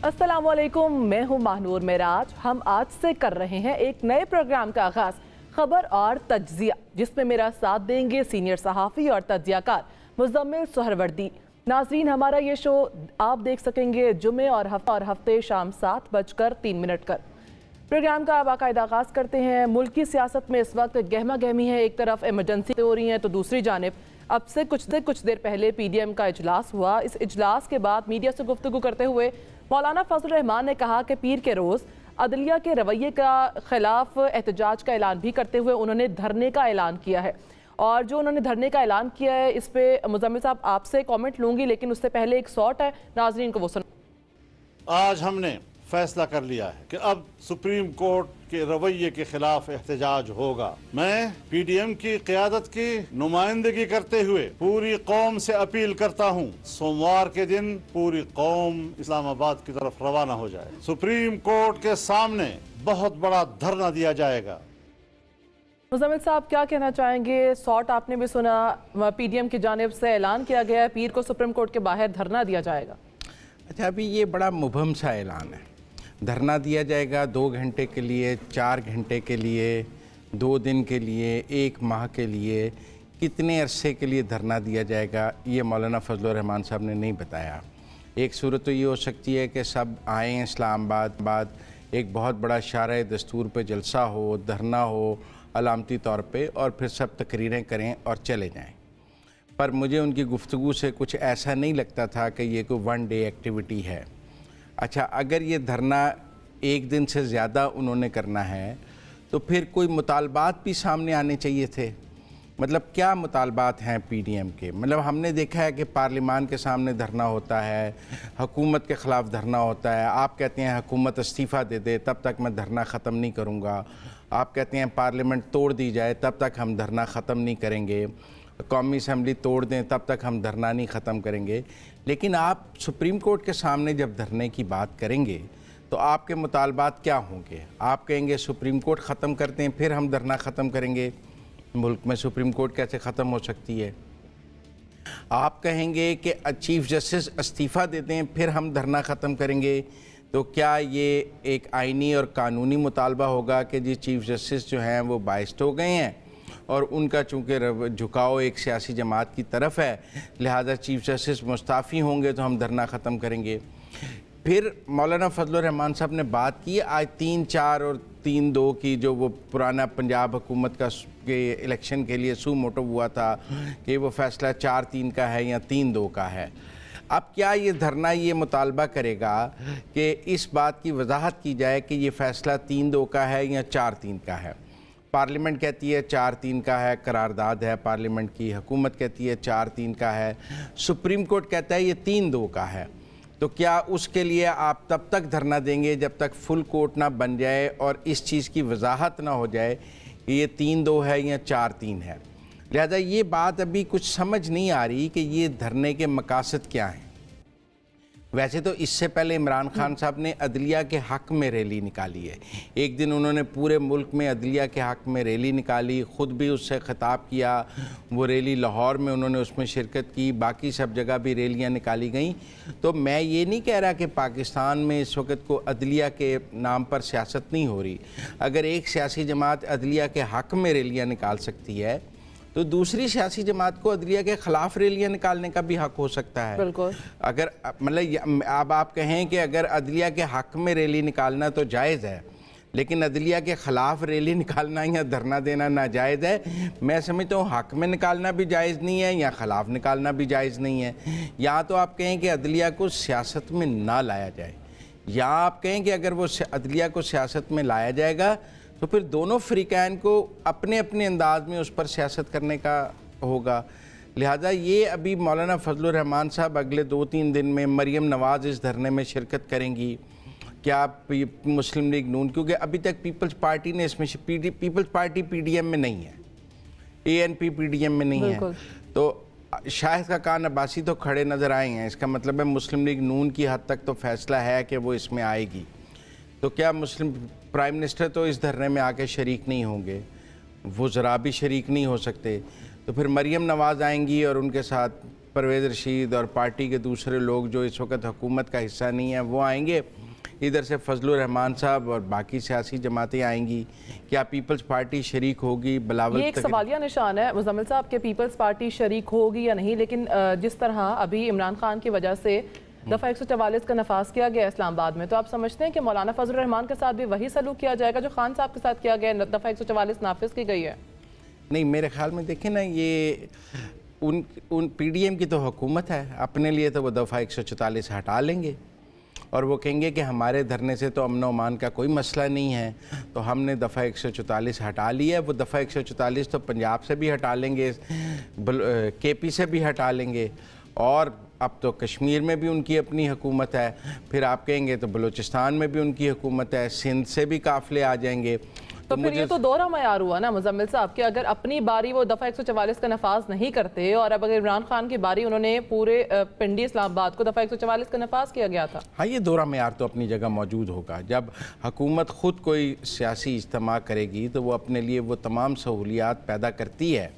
अस्सलामुअलैकुम, मैं हूं महानूर मेराज। हम आज से कर रहे हैं एक नए प्रोग्राम का आगाज, खबर और तज्जिया, जिसमें मेरा साथ देंगे सीनियर सहाफ़ी और तज्जियाकार मुज़म्मिल सुहरवर्दी। नाज़रीन, हमारा ये शो आप देख सकेंगे जुमे और हफ्ते शाम 7:03 कर। प्रोग्राम का बाकायदा आगाज़ करते हैं। मुल्की सियासत में इस वक्त गहमा गहमी है। एक तरफ इमरजेंसी हो रही है तो दूसरी जानिब अब से कुछ देर पहले PDM का इजलास हुआ। इस इजलास के बाद मीडिया से गुफ्तगू करते हुए मौलाना फजल रहमान ने कहा कि पीर के रोज़ अदलिया के रवैये का खिलाफ एहतजाज का ऐलान भी करते हुए उन्होंने धरने का ऐलान किया है। और जो उन्होंने धरने का ऐलान किया है इस पे मुज़म्मिल साहब आपसे कमेंट लूँगी, लेकिन उससे पहले एक शॉट है, नाज़रीन को वो सुन। आज हमने फैसला कर लिया है कि अब सुप्रीम कोर्ट के रवैये के खिलाफ एहतजाज होगा। मैं PDM की क़यादत की नुमाइंदगी करते हुए पूरी कौम से अपील करता हूँ, सोमवार के दिन पूरी कौम इस्लामाबाद की तरफ रवाना हो जाए। सुप्रीम कोर्ट के सामने बहुत बड़ा धरना दिया जाएगा। मुज़म्मिल साहब क्या कहना चाहेंगे? शॉट आपने भी सुना, PDM की जानिब से ऐलान किया गया है पीर को सुप्रीम कोर्ट के बाहर धरना दिया जाएगा। अच्छा, अभी ये बड़ा मुबहम सा ऐलान है। धरना दिया जाएगा 2 घंटे के लिए, 4 घंटे के लिए, 2 दिन के लिए, 1 माह के लिए, कितने अरसे के लिए धरना दिया जाएगा ये मौलाना फजल रहमान साहब ने नहीं बताया। एक सूरत तो ये हो सकती है कि सब आएँ इस्लामाबाद, एक बहुत बड़ा शारा दस्तूर पे जलसा हो, धरना हो अलामती तौर पे, और फिर सब तकरीरें करें और चले जाएं। पर मुझे उनकी गुफ्तगू से कुछ ऐसा नहीं लगता था कि ये कोई 1 डे एक्टिविटी है। अच्छा, अगर ये धरना 1 दिन से ज़्यादा उन्होंने करना है तो फिर कोई मुतालबात भी सामने आने चाहिए थे। मतलब क्या मुतालबात हैं PDM के? मतलब हमने देखा है कि पार्लिमान के सामने धरना होता है, हुकूमत के ख़िलाफ़ धरना होता है। आप कहते हैं हुकूमत इस्तीफ़ा दे दे तब तक मैं धरना ख़त्म नहीं करूँगा। आप कहते हैं पार्लियामेंट तोड़ दी जाए तब तक हम धरना ख़त्म नहीं करेंगे, कौमी असम्बली तोड़ दें तब तक हम धरना नहीं ख़त्म करेंगे। लेकिन आप सुप्रीम कोर्ट के सामने जब धरने की बात करेंगे तो आपके मुतालबात क्या होंगे? आप कहेंगे सुप्रीम कोर्ट ख़त्म करते हैं फिर हम धरना ख़त्म करेंगे। मुल्क में सुप्रीम कोर्ट कैसे ख़त्म हो सकती है? आप कहेंगे कि चीफ़ जस्टिस इस्तीफ़ा देते हैं फिर हम धरना ख़त्म करेंगे। तो क्या ये एक आइनी और कानूनी मुतालबा होगा कि जी चीफ़ जस्टिस जो हैं वो बाइस्ड हो गए हैं और उनका चूँकि झुकाव एक सियासी जमात की तरफ है, लिहाजा चीफ़ जस्टिस मुस्ताफ़ी होंगे तो हम धरना ख़त्म करेंगे। फिर मौलाना फजल रहमान साहब ने बात की आज 3-4 और 3-2 की, जो वो पुराना पंजाब हुकूमत का के इलेक्शन के लिए सू मोटो हुआ था कि वो फ़ैसला 4-3 का है या 3-2 का है। अब क्या ये धरना ये मुतालबा करेगा कि इस बात की वजाहत की जाए कि ये फ़ैसला 3-2 का है या 4-3 का है? पार्लियामेंट कहती है 4-3 का है, करारदाद है पार्लियामेंट की, हुकूमत कहती है 4-3 का है, सुप्रीम कोर्ट कहता है ये 3-2 का है। तो क्या उसके लिए आप तब तक धरना देंगे जब तक फुल कोर्ट ना बन जाए और इस चीज़ की वजाहत ना हो जाए कि ये 3-2 है या 4-3 है? लिहाजा ये बात अभी कुछ समझ नहीं आ रही कि ये धरने के मकासद क्या हैं। वैसे तो इससे पहले इमरान खान साहब ने अदलिया के हक़ में रैली निकाली है। एक दिन उन्होंने पूरे मुल्क में अदलिया के हक़ में रैली निकाली, ख़ुद भी उससे ख़िताब किया। वो रैली लाहौर में उन्होंने उसमें शिरकत की, बाकी सब जगह भी रैलियाँ निकाली गईं। तो मैं ये नहीं कह रहा कि पाकिस्तान में इस वक्त को अदलिया के नाम पर सियासत नहीं हो रही। अगर एक सियासी जमात अदलिया के हक़ में रैलियाँ निकाल सकती है तो दूसरी सियासी जमात को अदलिया के ख़िलाफ़ रैलियाँ निकालने का भी हक़ हो सकता है। बिल्कुल। अगर मतलब अब आप कहें कि अगर अदलिया के हक़ में रैली निकालना तो जायज़ है, लेकिन अदलिया के ख़िलाफ़ रैली निकालना या धरना देना नाजायज़ है। मैं समझता हूँ हक़ में निकालना भी जायज़ नहीं है या ख़िलाफ़ निकालना भी जायज़ नहीं है। या तो आप कहें कि अदलिया को सियासत में ना लाया जाए, या आप कहें कि अगर वो अदलिया को सियासत में लाया जाएगा तो फिर दोनों फ़रीक़ैन को अपने अपने अंदाज में उस पर सियासत करने का होगा। लिहाजा ये अभी मौलाना फजल रहमान साहब अगले 2-3 दिन में मरीम नवाज़ इस धरने में शिरकत करेंगी। क्या मुस्लिम लीग नून, क्योंकि अभी तक पीपल्स पार्टी ने इसमें पीपल्स पार्टी PDM में नहीं है, ANP PDM में नहीं है, तो शाहिद खाकान अब्बासी तो खड़े नज़र आए हैं। इसका मतलब है मुस्लिम लीग नून की हद तक तो फैसला है कि वो इसमें आएगी। तो क्या मुस्लिम प्राइम मिनिस्टर तो इस धरने में आके शरीक नहीं होंगे, वज़रा भी शरीक नहीं हो सकते। तो फिर मरीम नवाज़ आएंगी और उनके साथ परवेज़ रशीद और पार्टी के दूसरे लोग जो इस वक्त हुकूमत का हिस्सा नहीं है वो आएंगे, इधर से फजलुर रहमान साहब और बाकी सियासी जमातें आएंगी, क्या पीपल्स पार्टी शरीक होगी? बिलावल ये एक सवालिया निशान है मुज़म्मिल साहब के पीपल्स पार्टी शरीक होगी या नहीं, लेकिन जिस तरह अभी इमरान खान की वजह से दफ़ा 144 का नफाज किया गया इस्लामाबाद में, तो आप समझते हैं कि मौलाना फजलुर रहमान के साथ भी वही सलूक किया जाएगा जो खान साहब के साथ किया गया, दफ़ा 144 नाफिज की गई है? नहीं, मेरे ख्याल में देखें ना, ये उन PDM की तो हुकूमत है, अपने लिए तो वो दफ़ा 144 हटा लेंगे और वो कहेंगे कि हमारे धरने से तो अमन व अमान का कोई मसला नहीं है, तो हमने दफ़ा 144 हटा लिया। वो दफ़ा 144 तो पंजाब से भी हटा लेंगे, KP से भी हटा लेंगे, और अब तो कश्मीर में भी उनकी अपनी हुकूमत है, फिर आप कहेंगे तो बलूचिस्तान में भी उनकी हुकूमत है, सिंध से भी काफ़िले आ जाएंगे। तो फिर ये तो दोहरा मयार हुआ ना मुज़म्मिल साहब कि अगर अपनी बारी वो दफ़ा 144 का नफाज नहीं करते और अब अगर इमरान खान की बारी, उन्होंने पूरे पिंडी इस्लामाबाद को दफ़ा 144 का नफाज किया गया था। हाँ, ये दोहरा मयार तो अपनी जगह मौजूद होगा। जब हुकूमत ख़ुद कोई सियासी इज्तिमा करेगी तो वो अपने लिए वो तमाम सहूलियात पैदा करती है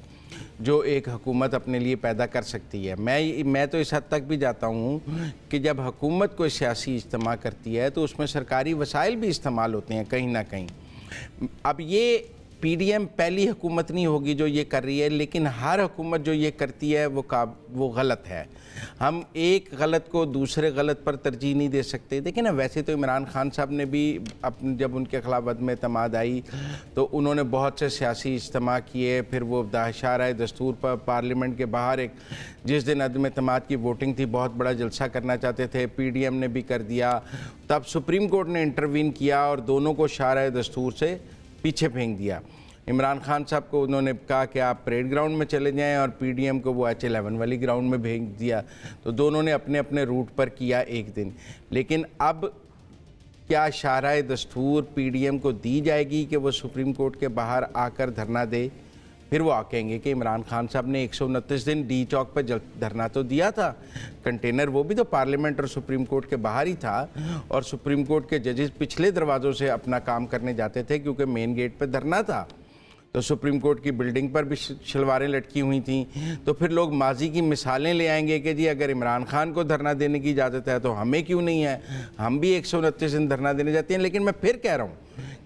जो एक हुकूमत अपने लिए पैदा कर सकती है। मैं तो इस हद तक भी जाता हूँ कि जब हुकूमत कोई सियासी इज्तिमा करती है तो उसमें सरकारी वसाइल भी इस्तेमाल होते हैं कहीं ना कहीं। अब ये PDM पहली हुकूमत नहीं होगी जो ये कर रही है, लेकिन हर हुकूमत जो ये करती है वो गलत है। हम एक गलत को दूसरे गलत पर तरजीह नहीं दे सकते। देखिए ना, वैसे तो इमरान खान साहब ने भी जब उनके खिलाफ अदम एतमाद आई तो उन्होंने बहुत से सियासी इज्तिमा किए, फिर वो दाहशाराए दस्तूर पर पार्लियामेंट के बाहर एक जिस दिन अदम एतमाद की वोटिंग थी बहुत बड़ा जलसा करना चाहते थे, PDM ने भी कर दिया। तब सुप्रीम कोर्ट ने इंटरवीन किया और दोनों को शाराए दस्तूर से पीछे फेंक दिया। इमरान खान साहब को उन्होंने कहा कि आप परेड ग्राउंड में चले जाएं और PDM को वो H11 वाली ग्राउंड में भेज दिया। तो दोनों ने अपने अपने रूट पर किया एक दिन। लेकिन अब क्या शाराए दस्तूर PDM को दी जाएगी कि वो सुप्रीम कोर्ट के बाहर आकर धरना दे? फिर वो कहेंगे कि इमरान खान साहब ने 129 दिन D चौक पर धरना तो दिया था, कंटेनर वो भी तो पार्लियामेंट और सुप्रीम कोर्ट के बाहर ही था, और सुप्रीम कोर्ट के जजेस पिछले दरवाज़ों से अपना काम करने जाते थे क्योंकि मेन गेट पर धरना था। तो सुप्रीम कोर्ट की बिल्डिंग पर भी शलवारें लटकी हुई थी। तो फिर लोग माजी की मिसालें ले आएंगे कि जी अगर इमरान खान को धरना देने की इजाज़त है तो हमें क्यों नहीं है, हम भी 129 दिन धरना देने जाते हैं। लेकिन मैं फिर कह रहा हूँ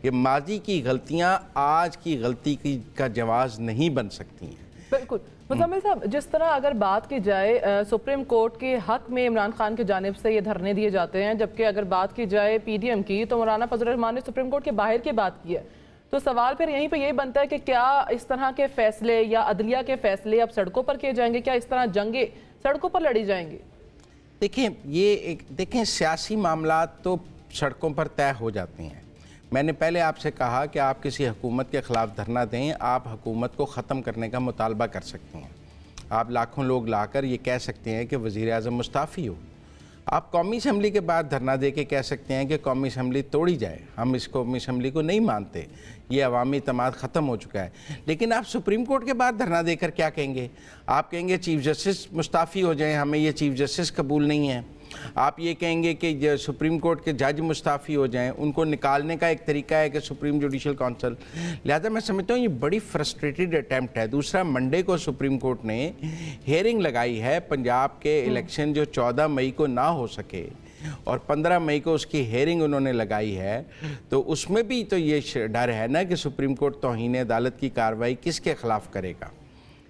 कि माजी की गलतियाँ आज की गलती का जवाब नहीं बन सकती हैं। बिल्कुल मुज़म्मिल साहब, जिस तरह अगर बात की जाए सुप्रीम कोर्ट के हक में इमरान खान की जानिब से ये धरने दिए जाते हैं, जबकि अगर बात की जाए PDM की तो मौलाना फजलुर रहमान ने सुप्रीम कोर्ट के बाहर की बात की है। तो सवाल फिर यहीं पे यही बनता है कि क्या इस तरह के फैसले या अदलिया के फैसले अब सड़कों पर किए जाएंगे? क्या इस तरह जंगे सड़कों पर लड़ी जाएंगी? देखें सियासी मामला तो सड़कों पर तय हो जाते हैं। मैंने पहले आपसे कहा कि आप किसी हुकूमत के ख़िलाफ़ धरना दें, आप हुकूमत को ख़त्म करने का मुतालबा कर सकते हैं। आप लाखों लोग लाकर ये कह सकते हैं कि वज़ीर आज़म मुस्ताफ़ी हो। आप कौमी असम्बली के बाद धरना दे के कह सकते हैं कि कौमी असम्बली तोड़ी जाए, हम इस कौमी असम्बली को नहीं मानते, ये अवामी इत्तेमाद ख़त्म हो चुका है। लेकिन आप सुप्रीम कोर्ट के बाद धरना देकर क्या कहेंगे? आप कहेंगे चीफ जस्टिस मुस्ताफ़ी हो जाएं, हमें ये चीफ जस्टिस कबूल नहीं है। आप ये कहेंगे कि सुप्रीम कोर्ट के जज मुस्ताफ़ी हो जाएं, उनको निकालने का एक तरीका है कि सुप्रीम जुडिशल काउंसिल। लिहाजा मैं समझता हूँ ये बड़ी फ्रस्ट्रेटेड अटैम्प्ट है। दूसरा, मंडे को सुप्रीम कोर्ट ने हेयरिंग लगाई है पंजाब के इलेक्शन जो 14 मई को ना हो सके और 15 मई को उसकी हेयरिंग उन्होंने लगाई है, तो उसमें भी तो ये डर है ना कि सुप्रीम कोर्ट तौहीन अदालत की कार्रवाई किसके ख़िलाफ़ करेगा?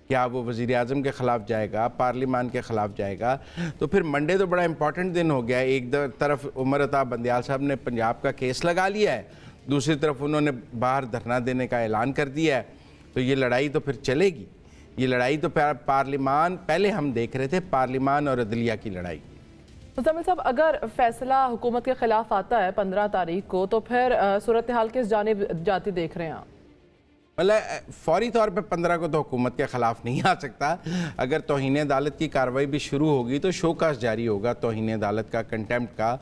क्या वो वज़ीर आज़म के ख़िलाफ़ जाएगा, पार्लियामान के ख़िलाफ़ जाएगा? तो फिर मंडे तो बड़ा इंपॉर्टेंट दिन हो गया। एक तरफ उमर अता बंदियाल साहब ने पंजाब का केस लगा लिया है, दूसरी तरफ उन्होंने बाहर धरना देने का ऐलान कर दिया है। तो ये लड़ाई तो फिर चलेगी। ये लड़ाई तो पार्लियामान, पहले हम देख रहे थे पार्लियामान और अदलिया की लड़ाई। मुज़म्मिल साहब, अगर फैसला हुकूमत के ख़िलाफ़ आता है 15 तारीख को, तो फिर सूरत हाल किस जानिब जाती देख रहे हैं आप? मतलब फौरी तौर पे 15 को तो हुकूमत के ख़िलाफ़ नहीं आ सकता। अगर तौहीन अदालत की कार्रवाई भी शुरू होगी तो शोकास जारी होगा तौहीन अदालत का, कंटेम्प्ट का,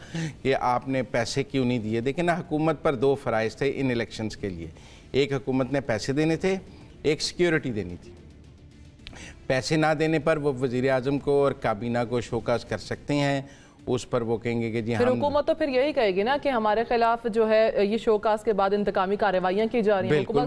कि आपने पैसे क्यों नहीं दिए। देखिए ना, हुकूमत पर 2 फ़राइज़ थे इन इलेक्शंस के लिए। एक, हुकूमत ने पैसे देने थे, एक सिक्योरिटी देनी थी। पैसे ना देने पर वो वज़ीर आज़म को और काबीना को शोकास कर सकते हैं, उस पर वो कहेंगे कि जी फिर हुकूमत तो फिर यही कहेगी ना कि हमारे खिलाफ जो है ये शोकास के बाद इंतकामी कार्रवाइयाँ की जा रही हैं। बिल्कुल,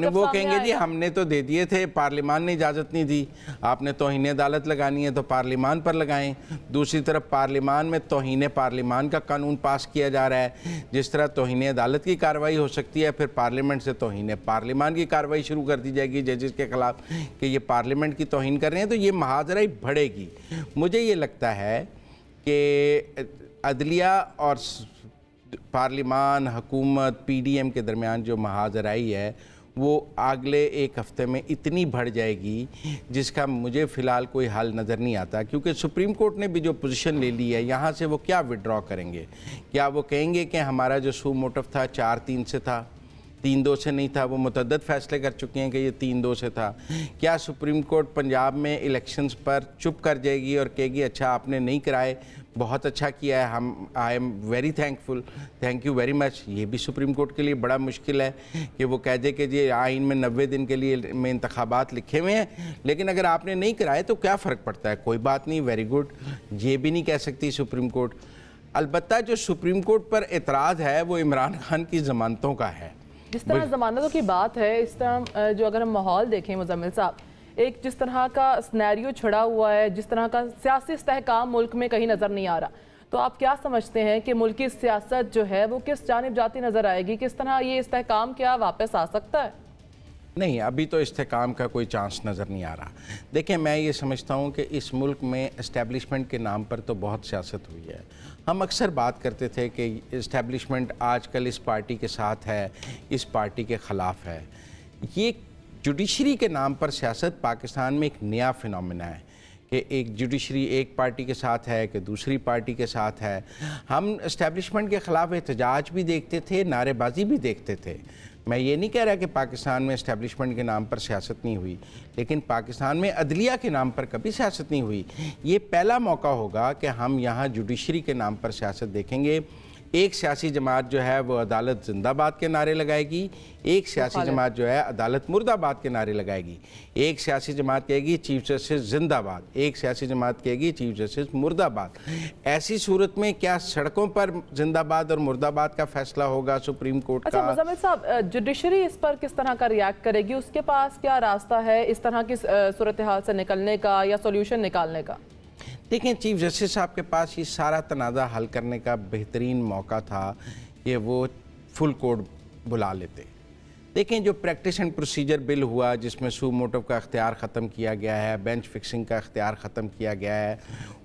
वो कहेंगे जी हमने तो दे दिए थे, पार्लियामान ने इजाज़त नहीं दी, आपने तौहीन अदालत लगानी है तो पार्लियामान पर लगाएं। दूसरी तरफ पार्लियामान में तौहीन पार्लियामान का कानून पास किया जा रहा है। जिस तरह तौहीन अदालत की कार्रवाई हो सकती है, फिर पार्लियामेंट से तौहीन पार्लियामान की कार्रवाई शुरू कर दी जाएगी जजेस के खिलाफ कि ये पार्लियामेंट की तौहीन कर रहे हैं, तो ये महाजरा ही बढ़ेगी। मुझे ये लगता है कि अदलिया और पार्लिमान, हुकूमत, पीडीएम के दरमियान जो महाजराई है वो अगले एक हफ्ते में इतनी बढ़ जाएगी जिसका मुझे फ़िलहाल कोई हल नज़र नहीं आता, क्योंकि सुप्रीम कोर्ट ने भी जो पोजीशन ले ली है, यहाँ से वो क्या विड्रॉ करेंगे? क्या वो कहेंगे कि हमारा जो सू मोटिव था 4-3 से था, 3-2 से नहीं था? वो मुतअद्दिद फैसले कर चुके हैं कि ये 3-2 से था। क्या सुप्रीम कोर्ट पंजाब में इलेक्शंस पर चुप कर जाएगी और कहेगी अच्छा आपने नहीं कराए, बहुत अच्छा किया है, हम I am very thankful, thank you very much? ये भी सुप्रीम कोर्ट के लिए बड़ा मुश्किल है कि वो कह दे कि जी आइन में 90 दिन के लिए में इंतखाबात लिखे हुए हैं, लेकिन अगर आपने नहीं कराए तो क्या फ़र्क पड़ता है, कोई बात नहीं, वेरी गुड। ये भी नहीं कह सकती सुप्रीम कोर्ट। अलबत्ता जो सुप्रीम कोर्ट पर एतराज़ है वो इमरान खान की ज़मानतों का है। जिस तरह ज़मानतों की बात है, इस तरह जो अगर हम माहौल देखें मुज़म्मिल साहब, एक जिस तरह का स्नैरियो छड़ा हुआ है, जिस तरह का सियासी इस्तेहकाम मुल्क में कहीं नज़र नहीं आ रहा, तो आप क्या समझते हैं कि मुल्क की सियासत जो है वो किस जानिब जाती नज़र आएगी? किस तरह ये इस्तेहकाम क्या वापस आ सकता है? नहीं, अभी तो इस्तेहकाम का कोई चांस नज़र नहीं आ रहा। देखिए, मैं ये समझता हूँ कि इस मुल्क में इस्टेब्लिशमेंट के नाम पर तो बहुत सियासत हुई है। हम अक्सर बात करते थे कि इस्टेब्लिशमेंट आजकल इस पार्टी के साथ है, इस पार्टी के ख़िलाफ़ है। ये जुडिशरी के नाम पर सियासत पाकिस्तान में एक नया फिनोमेना है कि एक जुडिशरी एक पार्टी के साथ है कि दूसरी पार्टी के साथ है। हम इस्टेब्लिशमेंट के ख़िलाफ़ एहतजाज भी देखते थे, नारेबाजी भी देखते थे। मैं ये नहीं कह रहा कि पाकिस्तान में इस्टेब्लिशमेंट के नाम पर सियासत नहीं हुई, लेकिन पाकिस्तान में अदलिया के नाम पर कभी सियासत नहीं हुई। ये पहला मौका होगा कि हम यहाँ जुडिशरी के नाम पर सियासत देखेंगे। एक सियासी जमात जो है वो अदालत जिंदाबाद के नारे लगाएगी, एक सियासी जमात जो है अदालत मुर्दाबाद के नारे लगाएगी। एक सियासी जमात कहेगी चीफ जस्टिस जिंदाबाद, एक सियासी जमात कहेगी चीफ जस्टिस मुर्दाबाद। ऐसी सूरत में क्या सड़कों पर जिंदाबाद और मुर्दाबाद का फैसला होगा सुप्रीम कोर्ट का? मुज़म्मिल साहब, जुडिशरी इस पर किस तरह का रिएक्ट करेगी? उसके पास क्या रास्ता है इस तरह की सूरत हाल से निकलने का या सोल्यूशन निकालने का? देखें, चीफ जस्टिस साहब के पास ये सारा तनाज़ा हल करने का बेहतरीन मौका था कि वो फुल कोर्ट बुला लेते। देखें, जो प्रैक्टिस एंड प्रोसीजर बिल हुआ जिसमें सू मोटिव का इख्तियार ख़त्म किया गया है, बेंच फिक्सिंग का इख्तियार ख़त्म किया गया है,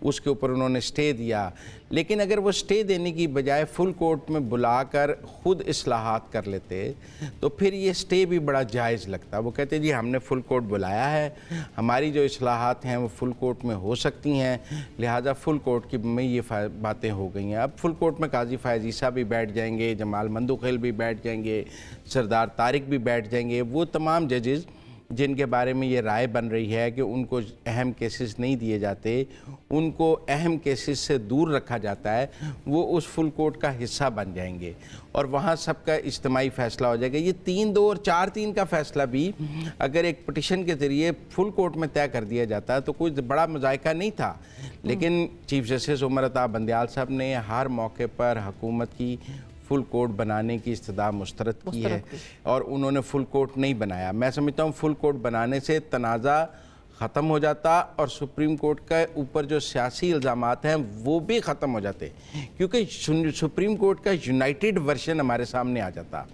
उसके ऊपर उन्होंने स्टे दिया। लेकिन अगर वो स्टे देने की बजाय फुल कोर्ट में बुलाकर ख़ुद इस्लाहात कर लेते तो फिर ये स्टे भी बड़ा जायज़ लगता। वो कहते जी हमने फुल कोर्ट बुलाया है, हमारी जो इस्लाहात हैं वो फुल कोर्ट में हो सकती हैं, लिहाजा फुल कोर्ट की में ये बातें हो गई हैं। अब फुल कोर्ट में काजी फ़ायज़ ईसा भी बैठ जाएंगे, जमाल मंदुखेल भी बैठ जाएंगे, सरदार तारिक भी बैठ जाएंगे। वो तमाम जजेस जिनके बारे में ये राय बन रही है कि उनको अहम केसेस नहीं दिए जाते, उनको अहम केसेस से दूर रखा जाता है, वो उस फुल कोर्ट का हिस्सा बन जाएंगे और वहाँ सबका इज्तिमाई फ़ैसला हो जाएगा। ये 3-2 और 4-3 का फ़ैसला भी अगर एक पिटिशन के ज़रिए फुल कोर्ट में तय कर दिया जाता तो कोई बड़ा मज़ायका नहीं था। लेकिन चीफ जस्टिस उमर अता बंदियाल साहब ने हर मौके पर हुकूमत की फुल कोर्ट बनाने की इस्तदा मुस्तरद की है और उन्होंने फुल कोर्ट नहीं बनाया। मैं समझता हूँ फुल कोर्ट बनाने से तनाज़ा ख़त्म हो जाता और सुप्रीम कोर्ट के ऊपर जो सियासी इल्ज़ामात हैं वो भी ख़त्म हो जाते, क्योंकि सुप्रीम कोर्ट का यूनाइटेड वर्जन हमारे सामने आ जाता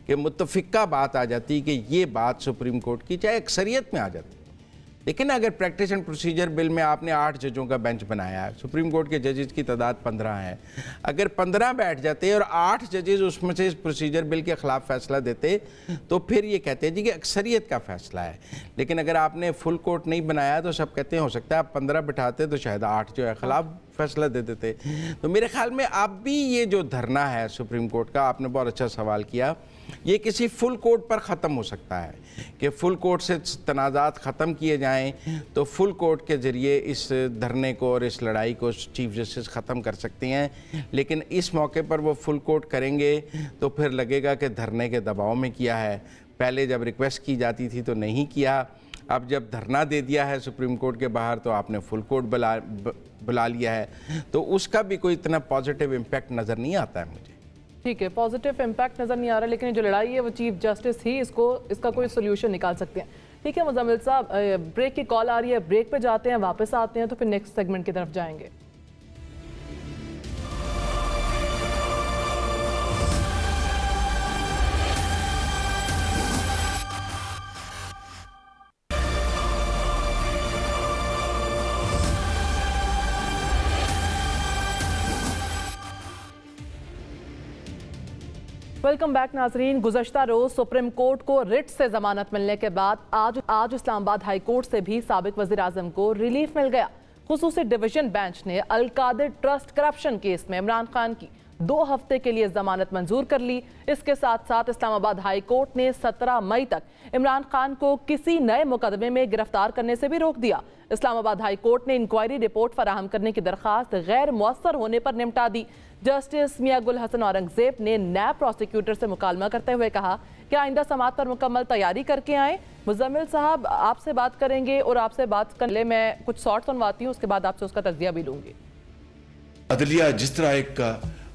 कि मुत्तफ़िका बात आ जाती कि ये बात सुप्रीम कोर्ट की चाहे अक्सरियत में आ जाती। लेकिन अगर प्रैक्टिस एंड प्रोसीजर बिल में आपने 8 जजों का बेंच बनाया है, सुप्रीम कोर्ट के जजेस की तादाद 15 है, अगर 15 बैठ जाते और 8 जजेस उसमें से इस प्रोसीजर बिल के ख़िलाफ़ फ़ैसला देते तो फिर ये कहते हैं जी कि अक्सरियत का फ़ैसला है। लेकिन अगर आपने फुल कोर्ट नहीं बनाया तो सब कहते हैं हो सकता है आप 15 बिठाते तो शायद 8 जो है ख़िलाफ़ फैसला दे देते। तो मेरे ख्याल में अब भी ये जो धरना है सुप्रीम कोर्ट का, आपने बहुत अच्छा सवाल किया, ये किसी फुल कोर्ट पर ख़त्म हो सकता है कि फुल कोर्ट से तनाज़ात ख़त्म किए जाएं तो फुल कोर्ट के ज़रिए इस धरने को और इस लड़ाई को चीफ जस्टिस ख़त्म कर सकते हैं। लेकिन इस मौके पर वो फुल कोर्ट करेंगे तो फिर लगेगा कि धरने के दबाव में किया है। पहले जब रिक्वेस्ट की जाती थी तो नहीं किया, अब जब धरना दे दिया है सुप्रीम कोर्ट के बाहर तो आपने फुल कोर्ट बुला लिया है, तो उसका भी कोई इतना पॉजिटिव इम्पैक्ट नज़र नहीं आता है मुझे। ठीक है, पॉजिटिव इम्पैक्ट नज़र नहीं आ रहा, लेकिन जो लड़ाई है वो चीफ जस्टिस ही इसका कोई सोल्यूशन निकाल सकते हैं। ठीक है मुजम्मिल साहब, ब्रेक की कॉल आ रही है, ब्रेक पे जाते हैं, वापस आते हैं तो फिर नेक्स्ट सेगमेंट की तरफ जाएंगे। वेलकम बैक नाजरीन। गुज़श्ता रोज सुप्रीम कोर्ट को रिट से जमानत मिलने के बाद आज इस्लामाबाद हाई कोर्ट से भी साबिक वज़ीर आज़म को रिलीफ मिल गया। खुसूसी डिवीजन बेंच ने अल कादिर ट्रस्ट करप्शन केस में इमरान खान की 2 हफ्ते के लिए जमानत मंजूर कर ली। इसके साथ साथ इस्लामाबाद हाई कोर्ट ने 17 मई तक इमरान खान को किसी नए मुकदमे में गिरफ्तार करने से भी रोक दिया। इस्लामाबाद हाई कोर्ट ने इंक्वायरी रिपोर्ट फराहम करने की दरख्वास्त गैर मुअस्सर होने पर निपटा दी। जस्टिस मियां गुल हसन औरंगजेब ने नैब प्रोसिक्यूटर से मुकालमा करते हुए कहा कि आइंदा समाअत पर मुकम्मल तैयारी करके आएँ। मुजम्मिल साहब, आपसे बात करेंगे और आपसे बात करने मैं कुछ शॉर्ट सुनवाती हूँ, उसके बाद आपसे उसका तज्जिया भी लूंगी। अदलिया जिस तरह एक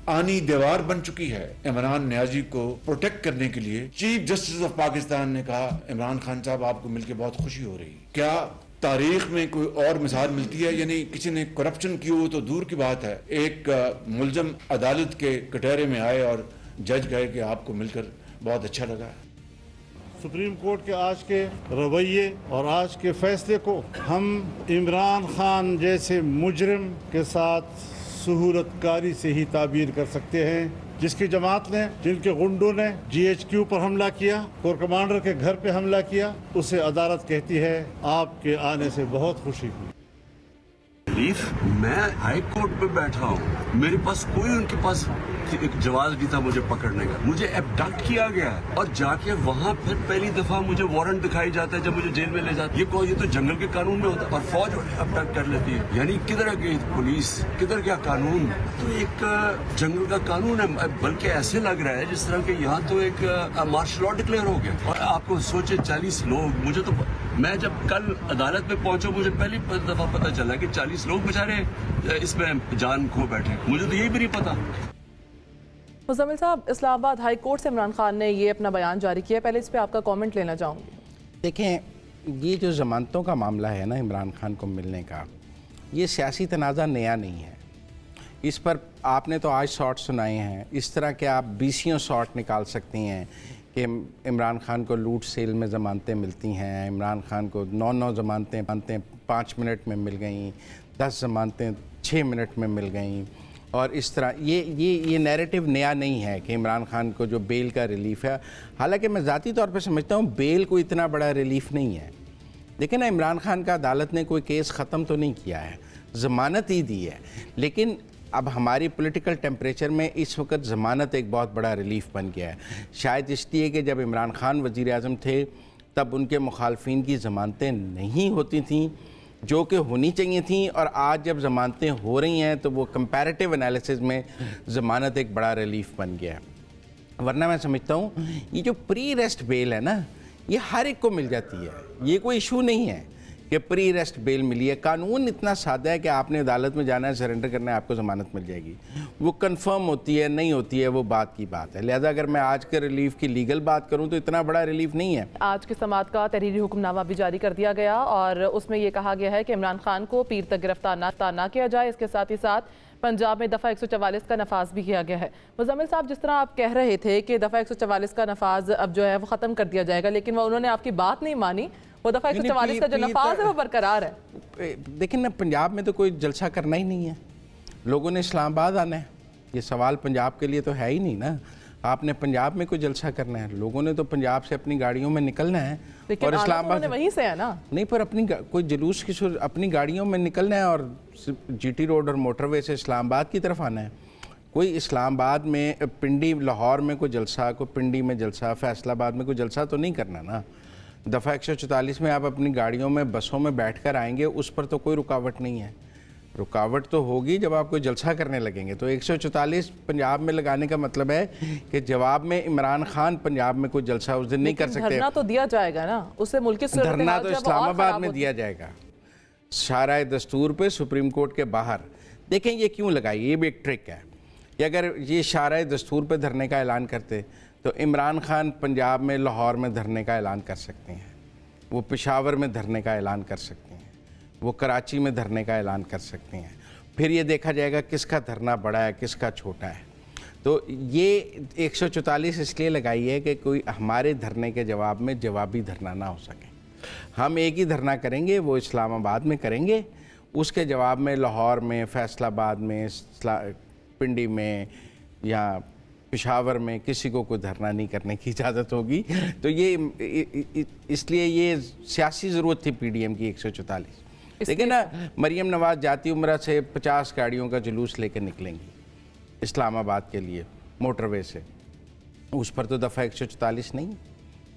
आनी दीवार बन चुकी है इमरान नियाजी को प्रोटेक्ट करने के लिए, चीफ जस्टिस ऑफ पाकिस्तान ने कहा इमरान खान साहब आपको मिलकर बहुत खुशी हो रही। क्या तारीख में कोई और मिसाल मिलती है? यानी किसी ने करप्शन की हो तो दूर की बात है, एक मुलजम अदालत के कटहरे में आए और जज कहे कि आपको मिलकर बहुत अच्छा लगा। सुप्रीम कोर्ट के आज के रवैये और आज के फैसले को हम इमरान खान जैसे मुजरिम के साथ सुहूलतकारी से ही ताबीर कर सकते हैं, जिसकी जमात ने, जिनके गुंडों ने GHQ पर हमला किया, कोर कमांडर के घर पे हमला किया, उसे अदालत कहती है आपके आने से बहुत खुशी हुई। मैं हाई कोर्ट पे बैठा हूँ, मेरे पास कोई उनके पास एक जवाब नहीं था मुझे पकड़ने का। मुझे एबडक्ट किया गया और जाके वहाँ फिर पहली दफा मुझे वारंट दिखाई जाता है जब मुझे जेल में ले जाते। ये कहो, ये तो जंगल के कानून में होता है और फौज एबडक्ट कर लेती है। यानी किधर गई पुलिस, किधर गया कानून? तो एक जंगल का कानून है, बल्कि ऐसे लग रहा है जिस तरह के यहाँ तो एक मार्शल लॉ डिक्लेयर हो गया। और आपको सोचे 40 लोग, मुझे तो, मैं जब कल अदालत में पहुंचा मुझे पहली दफा पता चला कि 40 लोग बेचारे इसमें जान खो बैठे। मुझे तो यही भी नहीं पता। मुजम्मिल साहब, इस्लामाबाद हाई कोर्ट से इमरान खान ने ये अपना बयान जारी किया, पहले इस पे आपका कमेंट लेना चाहूँगी। देखें, ये जो ज़मानतों का मामला है ना इमरान खान को मिलने का, ये सियासी तनाज़ा नया नहीं है। इस पर आपने तो आज शॉर्ट सुनाए हैं, इस तरह के आप 20 शॉर्ट निकाल सकती हैं कि इमरान खान को लूट सेल में ज़मानतें मिलती हैं, इमरान खान को 9 ज़मानतें 5 मिनट में मिल गई, 10 ज़मानतें 6 मिनट में मिल गई। और इस तरह ये नैरेटिव नया नहीं है कि इमरान खान को जो बेल का रिलीफ है। हालांकि मैं ज़ाती तौर पे समझता हूँ बेल को इतना बड़ा रिलीफ नहीं है। देखिए ना, इमरान खान का अदालत ने कोई केस ख़त्म तो नहीं किया है, ज़मानत ही दी है। लेकिन अब हमारी पॉलिटिकल टेम्परेचर में इस वक्त ज़मानत एक बहुत बड़ा रिलीफ बन गया है। शायद इसलिए कि जब इमरान खान वज़ीर आज़म थे तब उनके मुखालफिन की ज़मानतें नहीं होती थीं जो कि होनी चाहिए थी, और आज जब ज़मानतें हो रही हैं तो वो कंपैरेटिव एनालिसिस में ज़मानत एक बड़ा रिलीफ बन गया है। वरना मैं समझता हूँ ये जो प्री रेस्ट बेल है ना, ये हर एक को मिल जाती है, ये कोई इशू नहीं है कि प्री रेस्ट बेल मिली है। कानून इतना सादा है कि आपने अदालत में जाना है, सरेंडर करना है, आपको ज़मानत मिल जाएगी। वो कंफर्म होती है नहीं होती है वो बात की बात है। लिहाजा अगर मैं आज के रिलीफ की लीगल बात करूं तो इतना बड़ा रिलीफ नहीं है। आज की समाअत का तहरीरी हुक्मनामा भी जारी कर दिया गया और उसमें यह कहा गया है कि इमरान खान को पीर तक गिरफ्तार ना किया जाए। इसके साथ ही साथ पंजाब में दफ़ा 144 का नफाज भी किया गया है। मुजम्मिल साहब, जिस तरह आप कह रहे थे कि दफ़ा 144 का नफाज अब जो है वो ख़त्म कर दिया जाएगा, लेकिन वो उन्होंने आपकी बात नहीं मानी। वो दफ़ा 144 का जो नफाज है वो बरकरार है। लेकिन ना, पंजाब में तो कोई जलसा करना ही नहीं है, लोगों ने इस्लामाबाद आना है। ये सवाल पंजाब के लिए तो है ही नहीं ना, आपने पंजाब में कोई जलसा करना है। लोगों ने तो पंजाब से अपनी गाड़ियों में निकलना है और इस्लामाबाद वहीं से है ना। नहीं, पर अपनी कोई जुलूस की अपनी गाड़ियों में निकलना है और GT रोड और मोटरवे से इस्लामाबाद की तरफ आना है। कोई इस्लामाबाद में, पिंडी, लाहौर में कोई जलसा, कोई पिंडी में जलसा, फैसलाबाद में कोई जलसा तो नहीं करना ना। दफ़ा 144 में आप अपनी गाड़ियों में, बसों में बैठकर आएंगे, उस पर तो कोई रुकावट नहीं है। रुकावट तो होगी जब आप कोई जलसा करने लगेंगे। तो 144 पंजाब में लगाने का मतलब है कि जवाब में इमरान खान पंजाब में कोई जलसा उस दिन नहीं कर सकते। धरना तो दिया जाएगा ना, उससे मुल्क की धरना तो इस्लामाबाद में दिया जाएगा, शाराए दस्तूर पे सुप्रीम कोर्ट के बाहर। देखें ये क्यों लगाई, ये भी एक ट्रिक है कि अगर ये शाराए दस्तूर पे धरने का ऐलान करते तो इमरान खान पंजाब में लाहौर में धरने का ऐलान कर सकते हैं, वो पेशावर में धरने का ऐलान कर सकते हैं, वो कराची में धरने का ऐलान कर सकते हैं। फिर ये देखा जाएगा किसका धरना बड़ा है किसका छोटा है। तो ये 144 इसलिए लगाई है कि कोई हमारे धरने के जवाब में जवाबी धरना ना हो सके। हम एक ही धरना करेंगे, वो इस्लामाबाद में करेंगे, उसके जवाब में लाहौर में, फैसलाबाद में, पिंडी में या पेशावर में किसी को कोई धरना नहीं करने की इजाज़त होगी। तो ये इसलिए ये सियासी ज़रूरत थी पीडीएम की 144। लेकिन ना मरियम नवाज जाती उम्रा से 50 गाड़ियों का जुलूस लेकर निकलेंगी इस्लामाबाद के लिए मोटरवे से, उस पर तो दफ़ा 144 नहीं,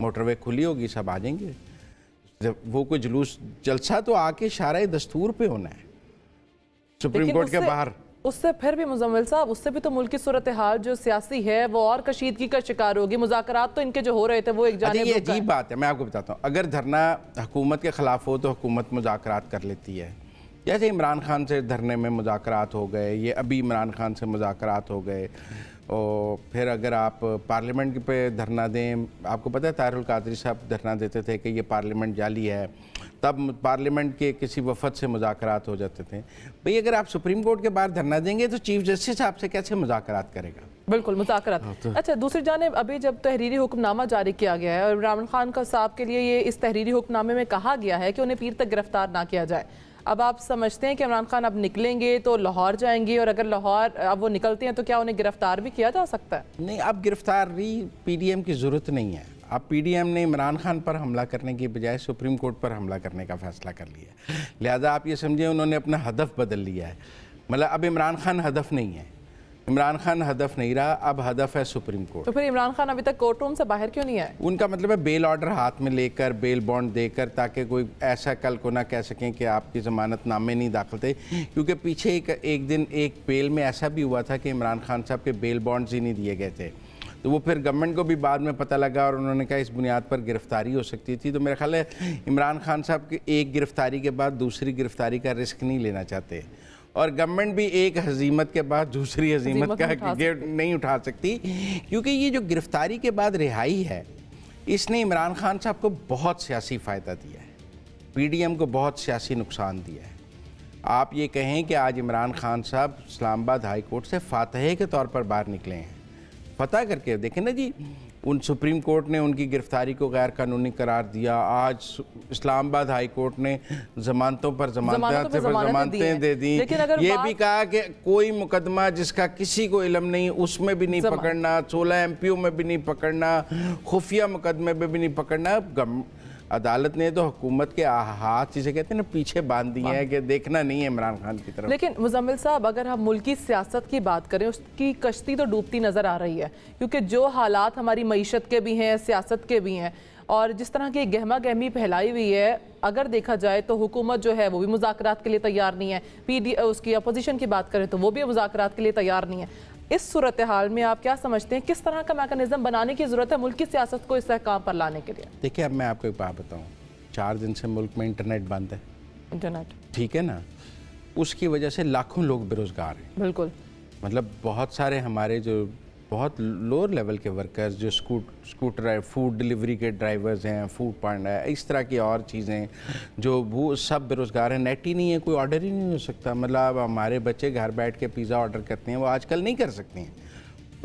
मोटरवे खुली होगी, सब आ जाएंगे। जब वो कोई जुलूस जलसा तो आके शाराए दस्तूर पे होना है सुप्रीम कोर्ट के बाहर। उससे फिर भी मुजम्मिल साहब, उससे भी तो मुल्क की सूरत हाल जो सियासी है वो और कशीदगी का शिकार होगी। मुज़ाकरात तो इनके जो हो रहे थे वो एक जानिब। ये अजीब बात है, मैं आपको बताता हूँ। अगर धरना हुकूमत के ख़िलाफ़ हो तो हुकूमत मुज़ाकरात कर लेती है। जैसे इमरान खान से धरने में मुज़ाकरात हो गए, ये अभी इमरान खान से मुज़ाकरात हो गए। और फिर अगर आप पार्लियामेंट पे धरना दें, आपको पता है ताहिरुल कादरी साहब धरना देते थे कि ये पार्लियामेंट जाली है, तब पार्लियामेंट के किसी वफद से मुज़ाकरात हो जाते थे। भाई अगर आप सुप्रीम कोर्ट के बाहर धरना देंगे तो चीफ जस्टिस आपसे कैसे मुज़ाकरात करेगा? बिल्कुल मुज़ाकरात। अच्छा, दूसरी जानिब अभी जब तहरीरी हुक्मनामा जारी किया गया है और इमरान खान का साहब के लिए ये इस तहरीरी हुक्मनामे में कहा गया है कि उन्हें पीर तक गिरफ्तार ना किया जाए, अब आप समझते हैं कि इमरान खान अब निकलेंगे तो लाहौर जाएंगे, और अगर लाहौर अब वो निकलते हैं तो क्या उन्हें गिरफ्तार भी किया जा सकता है? नहीं, अब गिरफ्तारी पीडीएम की ज़रूरत नहीं है। अब पीडीएम ने इमरान खान पर हमला करने की बजाय सुप्रीम कोर्ट पर हमला करने का फैसला कर लिया है। लिहाजा आप ये समझिए उन्होंने अपना हदफ बदल लिया है। मतलब अब इमरान खान हदफ नहीं है, इमरान खान हदफ नहीं रहा, अब हदफ है सुप्रीम कोर्ट। तो फिर इमरान खान अभी तक कोर्ट रूम से बाहर क्यों नहीं आए? उनका मतलब है बेल ऑर्डर हाथ में लेकर, बेल बॉन्ड देकर, ताकि कोई ऐसा कल को ना कह सकें कि आपकी ज़मानत नामे नहीं दाखिल थे। क्योंकि पीछे एक दिन एक बेल में ऐसा भी हुआ था कि इमरान खान साहब के बेल बॉन्ड्स ही नहीं दिए गए थे। तो वो फिर गवर्नमेंट को भी बाद में पता लगा और उन्होंने कहा इस बुनियाद पर गिरफ्तारी हो सकती थी। तो मेरा ख्याल है इमरान खान साहब की एक गिरफ्तारी के बाद दूसरी गिरफ्तारी का रिस्क नहीं लेना चाहते, और गवर्नमेंट भी एक हजीमत के बाद दूसरी हजीमत का गेट नहीं उठा सकती। क्योंकि ये जो गिरफ्तारी के बाद रिहाई है, इसने इमरान खान साहब को बहुत सियासी फ़ायदा दिया है, पीडीएम को बहुत सियासी नुकसान दिया है। आप ये कहें कि आज इमरान खान साहब इस्लामाबाद हाई कोर्ट से फातह के तौर पर बाहर निकले हैं। फतह करके देखें ना जी, उन सुप्रीम कोर्ट ने उनकी गिरफ्तारी को गैर कानूनी करार दिया। आज इस्लामाबाद हाई कोर्ट ने जमानतों पर जमानतें दे दी। ये भी कहा कि कोई मुकदमा जिसका किसी को इल्म नहीं उसमें भी नहीं पकड़ना, 16 एमपीओ में भी नहीं पकड़ना, खुफिया मुकदमे में भी नहीं पकड़ना। अदालत ने तो हुकूमत के हाथ जिसे कहते हैं ना पीछे बांध दिए हैं कि देखना नहीं है इमरान खान की तरफ। लेकिन मुजम्मिल साहब, अगर हम मुल्की सियासत की बात करें, उसकी कश्ती तो डूबती नज़र आ रही है, क्योंकि जो हालात हमारी मईशत के भी हैं, सियासत के भी हैं, और जिस तरह की गहमा गहमी फैलाई हुई है, अगर देखा जाए तो हुकूमत जो है वो भी मुज़ाकरात के लिए तैयार नहीं है। उसकी अपोजिशन की बात करें तो वो भी मुज़ाकरात के लिए तैयार नहीं है। इस सूरत हाल में आप क्या समझते हैं, किस तरह का मैकेनिज्म बनाने की ज़रूरत है मुल्क की सियासत को इस काम पर लाने के लिए? देखिए, अब मैं आपको एक बात बताऊँ, 4 दिन से मुल्क में इंटरनेट बंद है, इंटरनेट, ठीक है ना, उसकी वजह से लाखों लोग बेरोज़गार हैं। बिल्कुल, मतलब बहुत सारे हमारे जो बहुत लोअर लेवल के वर्कर्स जो स्कूटर फूड डिलीवरी के ड्राइवर्स हैं, फूड पांडा है, इस तरह की और चीज़ें जो वो सब बेरोज़गार हैं। नेट ही नहीं है, कोई ऑर्डर ही नहीं हो सकता। मतलब हमारे बच्चे घर बैठ के पिज़्ज़ा ऑर्डर करते हैं, वो आजकल नहीं कर सकते हैं।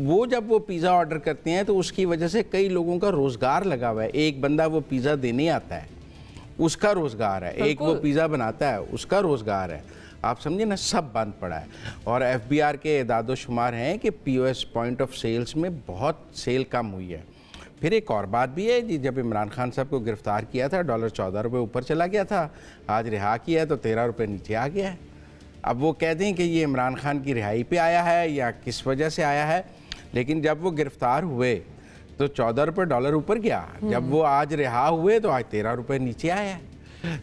वो जब वो पिज़्ज़ा ऑर्डर करते हैं तो उसकी वजह से कई लोगों का रोज़गार लगा हुआ है। एक बंदा वो पिज़्ज़ा देने आता है, उसका रोज़गार है, एक वो पिज़्ज़ा बनाता है, उसका रोज़गार है। आप समझे ना, सब बंद पड़ा है। और FBR के इदादो शुमार हैं कि POS पॉइंट ऑफ सेल्स में बहुत सेल कम हुई है। फिर एक और बात भी है जी, जब इमरान खान साहब को गिरफ़्तार किया था डॉलर 14 रुपये ऊपर चला गया था, आज रिहा किया है तो 13 रुपये नीचे आ गया है। अब वो कह दें कि ये इमरान खान की रिहाई पे आया है या किस वजह से आया है, लेकिन जब वो गिरफ़्तार हुए तो 14 रुपये डॉलर ऊपर गया, जब वो आज रिहा हुए तो आज 13 रुपये नीचे आया है।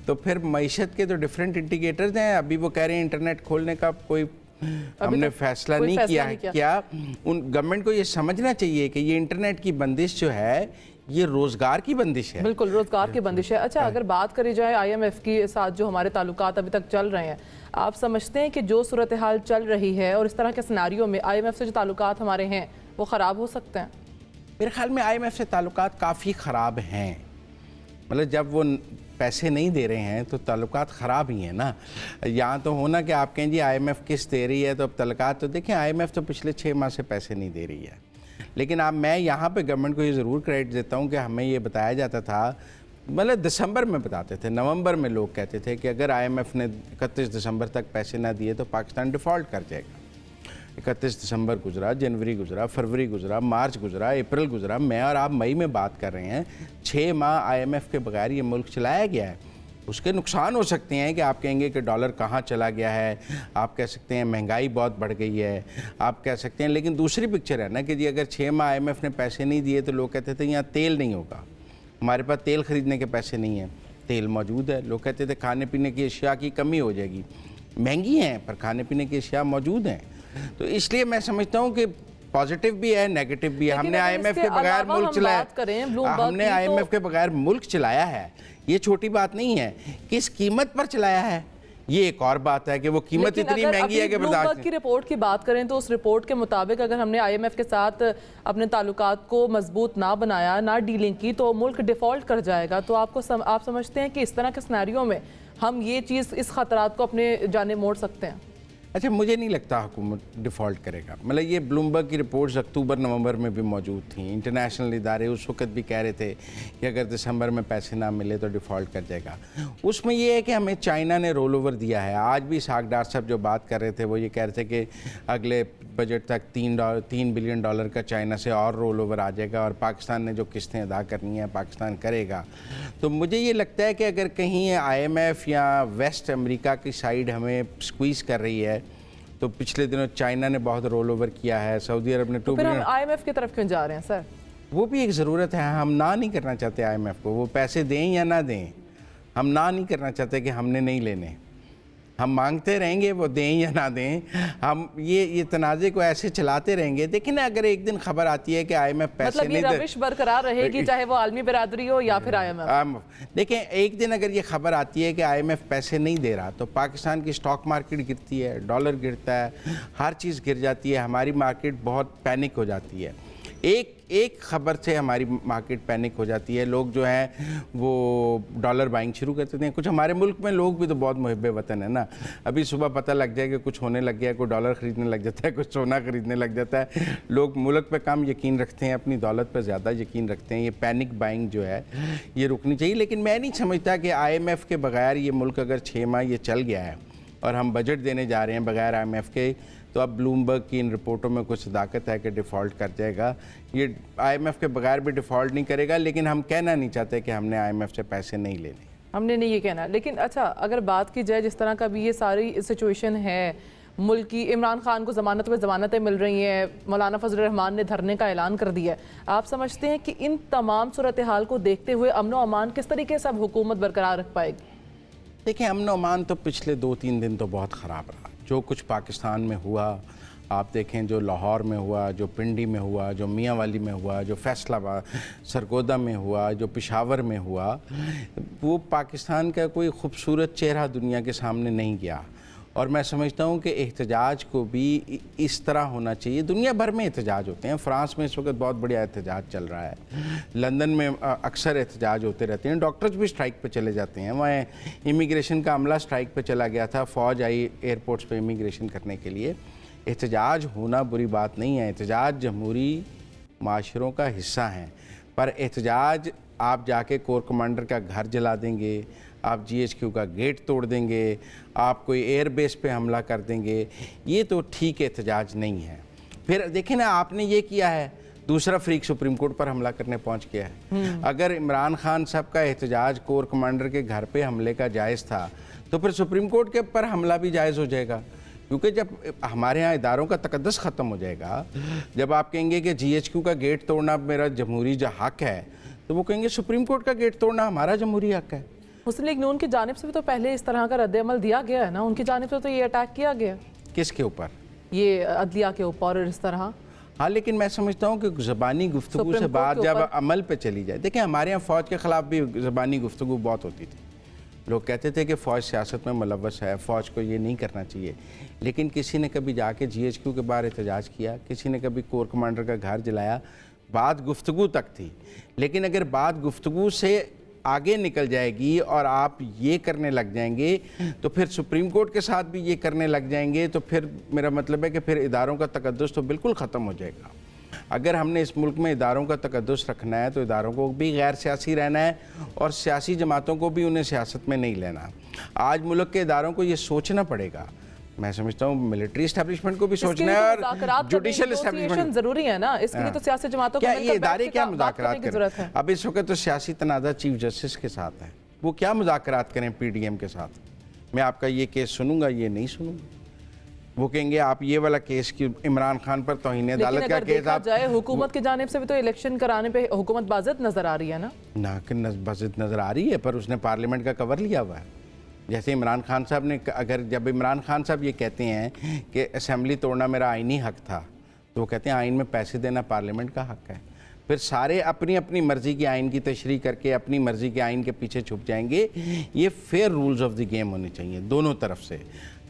तो फिर मईशत के तो डिफरेंट इंडिकेटर्स हैं। अभी वो कह रहे हैं इंटरनेट खोलने का कोई हमने फैसला नहीं किया है। क्या उन गवर्नमेंट को ये समझना चाहिए कि ये इंटरनेट की बंदिश जो है ये रोजगार की बंदिश है। बिल्कुल रोजगार की बंदिश है। अच्छा, अगर बात करी जाए IMF के साथ जो हमारे ताल्लुकात अभी तक चल रहे हैं, आप समझते हैं कि जो सूरत हाल चल रही है और इस तरह के सिनारियों में IMF से जो ताल्लुकात हमारे हैं वो ख़राब हो सकते हैं? मेरे ख्याल में IMF से ताल्लुकात काफ़ी ख़राब हैं। मतलब जब वो पैसे नहीं दे रहे हैं तो ताल्लुकात ख़राब ही हैं ना। यहाँ तो होना कि आप कहें जी IMF किस्त दे रही है तो अब ताल्लुकात तो देखें, IMF तो पिछले 6 माह से पैसे नहीं दे रही है। लेकिन अब मैं यहाँ पे गवर्नमेंट को ये ज़रूर क्रेडिट देता हूँ कि हमें ये बताया जाता था, मतलब दिसंबर में बताते थे, नवंबर में लोग कहते थे कि अगर IMF ने 31 दिसंबर तक पैसे ना दिए तो पाकिस्तान डिफ़ॉल्ट कर जाएगा। 31 दिसंबर गुजरा, जनवरी गुजरा, फरवरी गुजरा, मार्च गुजरा, अप्रैल गुजरा, मैं और आप मई में बात कर रहे हैं। 6 माह IMF के बगैर ये मुल्क चलाया गया है। उसके नुकसान हो सकते हैं कि आप कहेंगे कि डॉलर कहाँ चला गया है, आप कह सकते हैं महंगाई बहुत बढ़ गई है, आप कह सकते हैं, लेकिन दूसरी पिक्चर है ना कि जी अगर 6 माह IMF ने पैसे नहीं दिए तो लोग कहते थे यहाँ तेल नहीं होगा, हमारे पास तेल ख़रीदने के पैसे नहीं हैं। तेल मौजूद है। लोग कहते थे खाने पीने की अशिया की कमी हो जाएगी, महंगी हैं पर खाने पीने की अशिया मौजूद हैं। तो इसलिए मैं समझता हूँ कि पॉजिटिव भी है, नेगेटिव भी है। हमने IMF के बगैर मुल्क चलाया, हमने IMF के बगैर मुल्क चलाया है, ये छोटी बात नहीं है। किस कीमत पर चलाया है ये एक और बात है कि वो कीमत इतनी महंगी है कि ब्लूमबर्ग की रिपोर्ट की बात करें तो उस रिपोर्ट के मुताबिक अगर हमने IMF के साथ अपने ताल्लुकात को मजबूत ना बनाया, ना डीलिंग की, तो मुल्क डिफॉल्ट कर जाएगा। तो आप समझते हैं कि इस तरह के सिनेरियो में हम ये चीज़, इस खतरात को अपने जाने मोड़ सकते हैं? अच्छा, मुझे नहीं लगता हुकूमत डिफ़ॉल्ट करेगा। मतलब ये ब्लूमबर्ग की रिपोर्ट्स अक्टूबर नवंबर में भी मौजूद थी। इंटरनेशनल इदारे उस वक्त भी कह रहे थे कि अगर दिसंबर में पैसे ना मिले तो डिफ़ॉल्ट कर जाएगा। उसमें ये है कि हमें चाइना ने रोल ओवर दिया है। आज भी इसहाक डार साहब जो बात कर रहे थे वो ये कह रहे थे कि अगले बजट तक $3 बिलियन का चाइना से और रोल ओवर आ जाएगा और पाकिस्तान ने जो किस्तें अदा करनी है पाकिस्तान करेगा। तो मुझे ये लगता है कि अगर कहीं IMF या वेस्ट अमेरिका की साइड हमें स्क्वीज़ कर रही है तो पिछले दिनों चाइना ने बहुत रोल ओवर किया है, सऊदी अरब ने 2 बिलियन। IMF की तरफ क्यों जा रहे हैं सर? वो भी एक ज़रूरत है। हम ना नहीं करना चाहते IMF को, वो पैसे दें या ना दें, हम ना नहीं करना चाहते कि हमने नहीं लेने। हम मांगते रहेंगे, वो दें या ना दें, हम ये तनाज़े को ऐसे चलाते रहेंगे। देखिए ना, अगर एक दिन खबर आती है कि IMF पैसे मतलब ये रविश बरकरार रहेगी चाहे वो आलमी बिरादरी हो या फिर IMF। देखें, एक दिन अगर ये खबर आती है कि IMF पैसे नहीं दे रहा तो पाकिस्तान की स्टॉक मार्केट गिरती है, डॉलर गिरता है, हर चीज़ गिर जाती है, हमारी मार्केट बहुत पैनिक हो जाती है। एक खबर से हमारी मार्केट पैनिक हो जाती है। लोग जो हैं वो डॉलर बाइंग शुरू कर देते हैं। कुछ हमारे मुल्क में लोग भी तो बहुत मुहिब्बे वतन है ना। अभी सुबह पता लग जाए कि कुछ होने लग गया, कोई डॉलर ख़रीदने लग जाता है, कुछ सोना ख़रीदने लग जाता है। लोग मुल्क पे कम यकीन रखते हैं, अपनी दौलत पर ज़्यादा यकीन रखते हैं। ये पैनिक बाइंग जो है ये रुकनी चाहिए। लेकिन मैं नहीं समझता कि IMF के बगैर ये मुल्क अगर 6 माह ये चल गया है और हम बजट देने जा रहे हैं बगैर IMF के, तो अब ब्लूमबर्ग की इन रिपोर्टों में कुछ सदाकत है कि डिफ़ॉल्ट कर जाएगा। ये IMF के बगैर भी डिफ़ॉल्ट नहीं करेगा, लेकिन हम कहना नहीं चाहते कि हमने IMF से पैसे नहीं लेने, हमने नहीं ये कहना। लेकिन अच्छा, अगर बात की जाए जिस तरह का भी ये सारी सिचुएशन है मुल्क की, इमरान खान को ज़मानत पर ज़मानतें मिल रही हैं, मौलाना फजल रहमान ने धरने का ऐलान कर दिया है, आप समझते हैं कि इन तमाम सूरत हाल को देखते हुए अमन व अमान किस तरीके से अब हुकूमत बरकरार रख पाएगी? देखिए, अमन व अमान तो पिछले 2-3 दिन तो बहुत ख़राब रहा। जो कुछ पाकिस्तान में हुआ, आप देखें, जो लाहौर में हुआ, जो पिंडी में हुआ, जो मियांवाली में हुआ, जो फैसलाबाद सरगोदा में हुआ, जो पेशावर में हुआ, वो पाकिस्तान का कोई खूबसूरत चेहरा दुनिया के सामने नहीं गया। और मैं समझता हूँ कि एहतजाज को भी इस तरह होना चाहिए। दुनिया भर में एहतजाज होते हैं। फ़्रांस में इस वक्त बहुत बढ़िया एहतजाज चल रहा है, लंदन में अक्सर एहतजाज होते रहते हैं, डॉक्टर्स भी स्ट्राइक पे चले जाते हैं। वहाँ इमिग्रेशन का अमला स्ट्राइक पे चला गया था, फ़ौज आई एयरपोर्ट्स पे इमिग्रेशन करने के लिए। एहतजाज होना बुरी बात नहीं है, एहतजाज जमहूरी माशरों का हिस्सा हैं, पर एहतजाज आप जाके कोर कमांडर का घर जला देंगे, आप GHQ का गेट तोड़ देंगे, आप कोई एयरबेस पे हमला कर देंगे, ये तो ठीक एहतजाज नहीं है। फिर देखें ना, आपने ये किया है, दूसरा फ्रीक सुप्रीम कोर्ट पर हमला करने पहुंच गया है। अगर इमरान खान साहब का एहतजाज कोर कमांडर के घर पे हमले का जायज़ था तो फिर सुप्रीम कोर्ट के पर हमला भी जायज़ हो जाएगा। क्योंकि जब हमारे यहाँ इदारों का तकद्दस ख़त्म हो जाएगा, जब आप कहेंगे कि GHQ का गेट तोड़ना मेरा जमहूरी हक़ है, तो वो कहेंगे सुप्रीम कोर्ट का गेट तोड़ना हमारा जमहूरी हक़ है। मुस्लिम लीग नून की जानिब से भी तो पहले इस तरह का रद्द-ए-अमल दिया गया है ना, उनकी जानिब से तो ये अटैक किया गया। किसके ऊपर? ये अदलिया के ऊपर और इस तरह। हाँ, लेकिन मैं समझता हूँ कि ज़बानी गुफ्तगू से बात जब अमल पे चली जाए, देखिए हमारे यहाँ फ़ौज के ख़िलाफ़ भी ज़बानी गुफ्तगू बहुत होती थी। लोग कहते थे कि फ़ौज सियासत में मुलव्वस है, फ़ौज को ये नहीं करना चाहिए, लेकिन किसी ने कभी जाके GHQ के बाहर एहतजाज किया, किसी ने कभी कोर कमांडर का घर जलाया, बात गुफ्तगू तक थी। लेकिन अगर बात गुफ्तगू से आगे निकल जाएगी और आप ये करने लग जाएंगे तो फिर सुप्रीम कोर्ट के साथ भी ये करने लग जाएंगे, तो फिर मेरा मतलब है कि फिर इदारों का तकद्दुस तो बिल्कुल ख़त्म हो जाएगा। अगर हमने इस मुल्क में इदारों का तकद्दुस रखना है तो इदारों को भी गैर सियासी रहना है और सियासी जमातों को भी उन्हें सियासत में नहीं लेना। आज मुल्क के इदारों को ये सोचना पड़ेगा। मैं समझता हूँ मिलिट्री एस्टैब्लिशमेंट को भी सोचना है और जुडिशल एस्टैब्लिशमेंट जरूरी है ना, इसके लिए तो सियासी जमातों को ये इदारे क्या मुज़ाकरात करें? अब इस वक्त तो सियासी तनाज़ा चीफ जस्टिस के साथ है, वो क्या मुज़ाकरात करें PDM के साथ? मैं आपका ये केस सुनूंगा, ये नहीं सुनूंगा। वो कहेंगे आप ये वाला केस की इमरान खान पर तौहीन अदालत का केस आप जाए, हुकूमत की जानिब से भी तो इलेक्शन कराने पे हुकूमत बाज़िद नजर आ रही है ना कि बाज़िद नजर आ रही है, पर उसने पार्लियामेंट का कवर लिया हुआ है। जैसे इमरान खान साहब ने, अगर जब इमरान खान साहब ये कहते हैं कि असेंबली तोड़ना मेरा आइनी हक था, तो वो कहते हैं आइन में पैसे देना पार्लियामेंट का हक है। फिर सारे अपनी अपनी मर्ज़ी की आइन की तशरीह करके अपनी मर्ज़ी के आइन के पीछे छुप जाएंगे। ये fair rules of the game होने चाहिए दोनों तरफ से।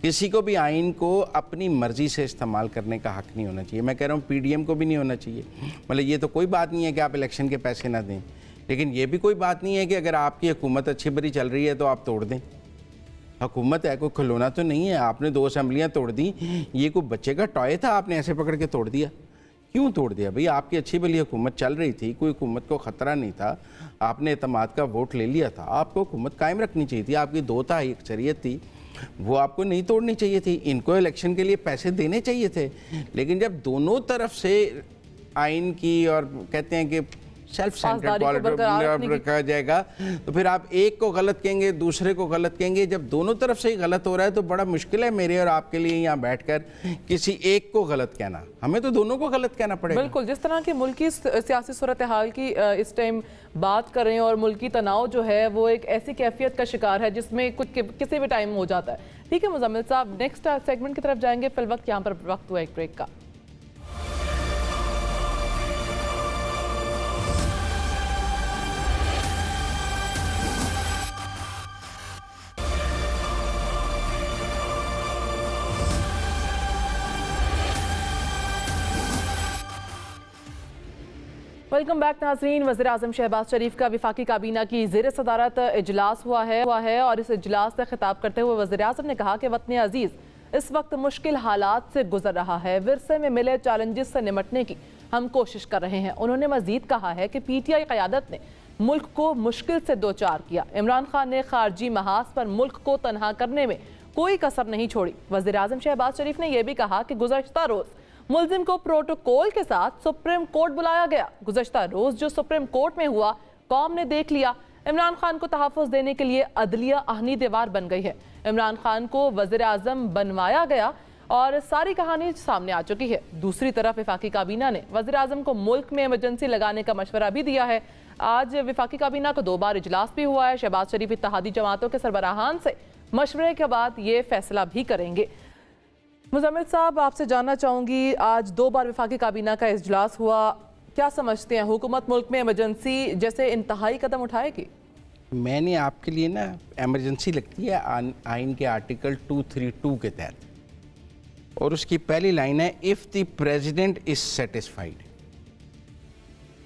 किसी को भी आइन को अपनी मर्ज़ी से इस्तेमाल करने का हक नहीं होना चाहिए। मैं कह रहा हूँ PDM को भी नहीं होना चाहिए। मतलब ये तो कोई बात नहीं है कि आप इलेक्शन के पैसे ना दें, लेकिन ये भी कोई बात नहीं है कि अगर आपकी हुकूमत अच्छी बुरी चल रही है तो आप तोड़ दें। हुकूमत है, कोई खिलौना तो नहीं है। आपने 2 असेंबलियाँ तोड़ दी, ये कोई बच्चे का टॉय था आपने ऐसे पकड़ के तोड़ दिया? क्यों तोड़ दिया भाई? आपकी अच्छी भली हुकूमत चल रही थी, कोई हुकूमत को ख़तरा नहीं था, आपने एतमाद का वोट ले लिया था, आपको हुकूमत कायम रखनी चाहिए थी। आपकी 2/3 अक्सरियत थी, वो आपको नहीं तोड़नी चाहिए थी। इनको इलेक्शन के लिए पैसे देने चाहिए थे। लेकिन जब दोनों तरफ से आइन की और कहते हैं कि सेल्फ सेंटर्ड पॉलिटिक्स रखा जाएगा, तो फिर आप एक को गलत कहेंगे, दूसरे को गलत कहेंगे। जब दोनों तरफ से ही गलत हो रहा है तो बड़ा मुश्किल है मेरे और आपके लिए यहाँ बैठकर किसी एक को गलत कहना। हमें तो दोनों को गलत कहना पड़ेगा। बिल्कुल, जिस तरह की मुल्क की सियासी सूरत हाल की इस टाइम बात करें, और मुल्की तनाव जो है वो एक ऐसी कैफियत का शिकार है जिसमें कुछ किसी भी टाइम हो जाता है। ठीक है मुजम्मिल साहब, नेक्स्ट सेगमेंट की तरफ जाएंगे। फिल वक्त यहाँ पर वक्त हुआ एक ब्रेक का। वेलकम बैक नाज़रीन। वज़ीर-ए-आज़म शहबाज शरीफ का वफाकी काबीना की ज़ेर सदारत इजलास हुआ है और इस इजलास से खिताब करते हुए वज़ीर-ए-आज़म ने कहा कि वतन अजीज़ इस वक्त मुश्किल हालात से गुजर रहा है। विरसे में मिले चैलेंजेस से निपटने की हम कोशिश कर रहे हैं। उन्होंने मज़ीद कहा है कि PTI क़यादत ने मुल्क को मुश्किल से दो चार किया। इमरान खान ने खारजी महाज पर मुल्क को तनहा करने में कोई कसर नहीं छोड़ी। वज़ीर-ए-आज़म शहबाज शरीफ ने यह भी कहा कि गुज़श्ता रोज़ मुल्जिम को प्रोटोकॉल के साथ सुप्रीम कोर्ट बुलाया गया। गुज़श्ता रोज जो सुप्रीम कोर्ट में हुआ कौम ने देख लिया। इमरान खान को तहफ़्फ़ुज़ देने के लिए अदलिया आहनी दीवार बन गई है। इमरान खान को वज़ीर-ए-आज़म बनवाया गया और सारी कहानी सामने आ चुकी है। दूसरी तरफ वफाकी काबीना ने वज़ीर-ए-आज़म को मुल्क में इमरजेंसी लगाने का मशवरा भी दिया है। आज वफाकी काबीना का 2 बार इजलास भी हुआ है। शहबाज शरीफ इत्तेहादी जमातों के सरबराहान से मशवरे के बाद ये फैसला भी करेंगे। मुजम्मिल साहब, आपसे जानना चाहूँगी, आज 2 बार वफाकी काबीना का इजलास हुआ, क्या समझते हैं हुकूमत मुल्क में इमरजेंसी जैसे इंतहाई कदम उठाएगी? मैंने आपके लिए ना एमरजेंसी लगती है आइन के आर्टिकल 232 के तहत, और उसकी पहली लाइन है if the president is satisfied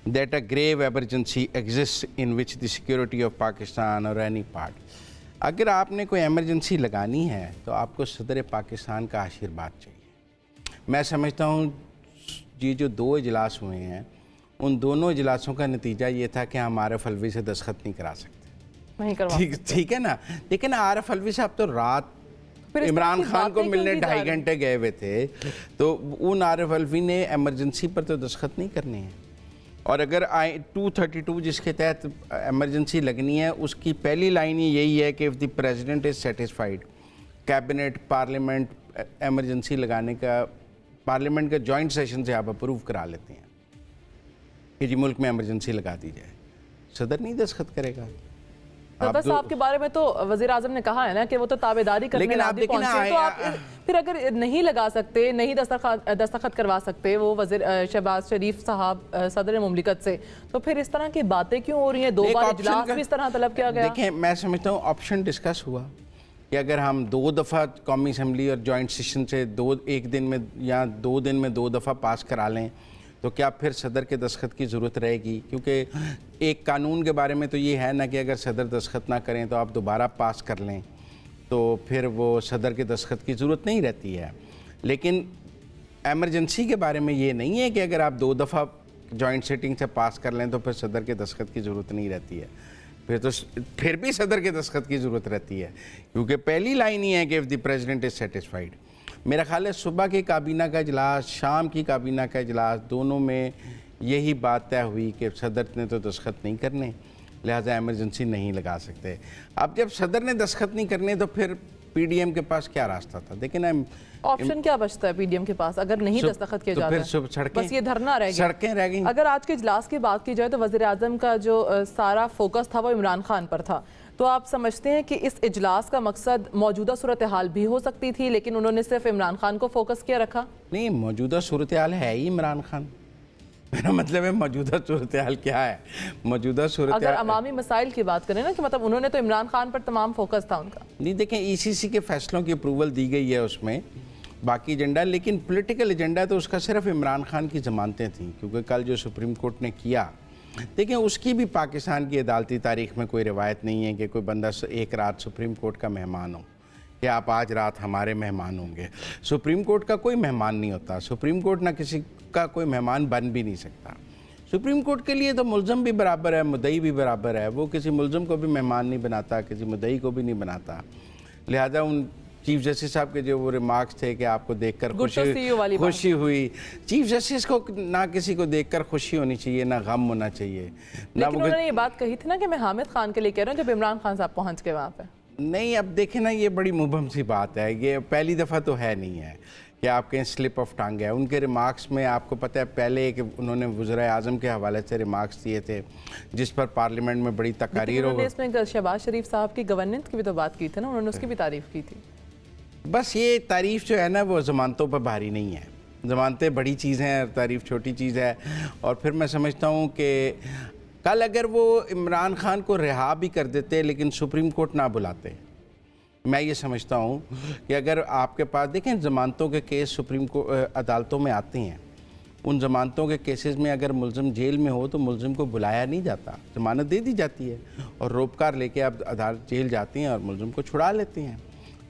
that a grave emergency exist in which the security of Pakistan or any part. अगर आपने कोई एमरजेंसी लगानी है तो आपको सदर पाकिस्तान का आशीर्वाद चाहिए। मैं समझता हूँ ये जो 2 इजलास हुए हैं उन दोनों इजलासों का नतीजा ये था कि हम आरिफ अलवी से दस्तखत नहीं करा सकते। ठीक है ना। लेकिन आरिफ अलवी साहब तो रात इमरान खान को मिलने 2.5 घंटे गए हुए थे, तो उन आरिफ अलवी ने एमरजेंसी पर तो दस्तखत नहीं करने हैं। और अगर 232 जिसके तहत एमरजेंसी लगनी है उसकी पहली लाइन ही यही है कि if the president is satisfied, cabinet parliament emergency लगाने का, पार्लियामेंट का जॉइंट सेशन से आप अप्रूव करा लेते हैं कि जी मुल्क में एमरजेंसी लगा दी जाए। सदर नहीं दस्तखत करेगा। बस आपके बारे में तो वजीर आजम ने कहा है ना कि वो तो ताबेदारी करने लेकिन आप देखिए ना, तो आप फिर अगर नहीं लगा सकते, नहीं दस्तखत करवा सकते वो वजीर शहबाज शरीफ साहब सदर मुमलिकत से, तो फिर इस तरह की बातें क्यों हो रही हैं? 2 बार इजलास भी इस तरह तलब किया गया। देखें, मैं समझता हूँ ऑप्शन डिस्कस हुआ कि अगर हम 2 दफ़ा कौमी असम्बली और जॉइंट सेशन से एक दिन में या 2 दिन में 2 दफ़ा पास करा लें तो क्या फिर सदर के दस्तखत की ज़रूरत रहेगी? क्योंकि एक कानून के बारे में तो ये है ना कि अगर सदर दस्तखत ना करें तो आप दोबारा पास कर लें तो फिर वो सदर के दस्तखत की ज़रूरत नहीं रहती है। लेकिन एमरजेंसी के बारे में ये नहीं है कि अगर आप 2 दफ़ा जॉइंट सिटिंग से पास कर लें तो फिर सदर के दस्तखत की ज़रूरत नहीं रहती है। फिर भी सदर के दस्तखत की ज़रूरत रहती है, क्योंकि पहली लाइन ही है कि if the president is satisfied. मेरा ख्याल है सुबह की काबीना का इजलास, शाम की काबीना का इजलास, दोनों में यही बात तय हुई कि सदर ने तो दस्तखत नहीं करने, लिहाजा एमरजेंसी नहीं लगा सकते। अब जब सदर ने दस्तखत नहीं करने तो फिर पीडीएम के पास क्या रास्ता था? देखिए ना, ऑप्शन क्या बचता है पीडीएम के पास अगर नहीं दस्तखत किया जाता है? बस ये धरना रह गया, सड़कें रह गई। अगर आज के इजलास की बात की जाए तो वज़ीर आज़म का जो सारा फोकस था वो इमरान खान पर था, तो आप समझते हैं कि इस इजलास का मकसद मौजूदा सूरत हाल भी हो सकती थी लेकिन उन्होंने सिर्फ इमरान खान को फोकस किया रखा? नहीं, मौजूदा सूरत हाल है ही इमरान खान। मेरा मतलब है मौजूदा सूरत हाल क्या है? मौजूदा सूरत अगर अवामी मसाइल की बात करें ना कि मतलब उन्होंने तो इमरान खान पर तमाम फोकस था उनका। नहीं, देखें, ईसीसी के फैसलों की अप्रूवल दी गई है उसमें, बाकी एजेंडा, लेकिन पॉलिटिकल एजेंडा तो उसका सिर्फ इमरान खान की ज़मानतें थीं, क्योंकि कल जो सुप्रीम कोर्ट ने किया, देखिए उसकी भी पाकिस्तान की अदालती तारीख में कोई रिवायत नहीं है कि कोई बंदा एक रात सुप्रीम कोर्ट का मेहमान हो कि आप आज रात हमारे मेहमान होंगे। सुप्रीम कोर्ट का कोई मेहमान नहीं होता, सुप्रीम कोर्ट ना किसी का कोई मेहमान बन भी नहीं सकता। सुप्रीम कोर्ट के लिए तो मुल्ज़म भी बराबर है, मुद्दई भी बराबर है, वो किसी मुल्ज़म को भी मेहमान नहीं बनाता, किसी मुद्दई को भी नहीं बनाता। लिहाजा उन चीफ जस्टिस साहब के जो वो रिमार्क्स थे कि आपको देखकर खुशी हुई, चीफ जस्टिस को ना किसी को देखकर खुशी होनी चाहिए ना गम होना चाहिए। लेकिन उन्होंने ये बात कही थी ना कि मैं हामिद खान के लिए कह रहा हूँ जब इमरान खान साहब पहुँच के वहाँ पे। नहीं, अब देखें ना, ये बड़ी मुबहम सी बात है, ये पहली दफ़ा तो है नहीं है कि आपके स्लिप ऑफ टंग है। उनके रिमार्क्स में आपको पता है पहले कि उन्होंने वज़ीर आज़म के हवाले से रिमार्क्स दिए थे जिस पर पार्लियामेंट में बड़ी तकारीर हो। इसमें शहबाज शरीफ साहब की गवर्नेंस की भी तो बात की थी ना, उन्होंने उसकी भी तारीफ़ की थी। बस ये तारीफ़ जो है ना वो ज़मानतों पर भारी नहीं है, ज़मानतें बड़ी चीज़ हैं, तारीफ़ छोटी चीज़ है। और फिर मैं समझता हूँ कि कल अगर वो इमरान खान को रिहा भी कर देते लेकिन सुप्रीम कोर्ट ना बुलाते, मैं ये समझता हूँ कि अगर आपके पास, देखें, ज़मानतों के केस सुप्रीम कोर्ट अदालतों में आते हैं, उन ज़मानतों के केसेस में अगर मुल्ज़िम जेल में हो तो मुल्ज़िम को बुलाया नहीं जाता, ज़मानत दे दी जाती है और रोपकार लेके आप अदालत जेल जाते हैं और मुल्ज़िम को छुड़ा लेते हैं।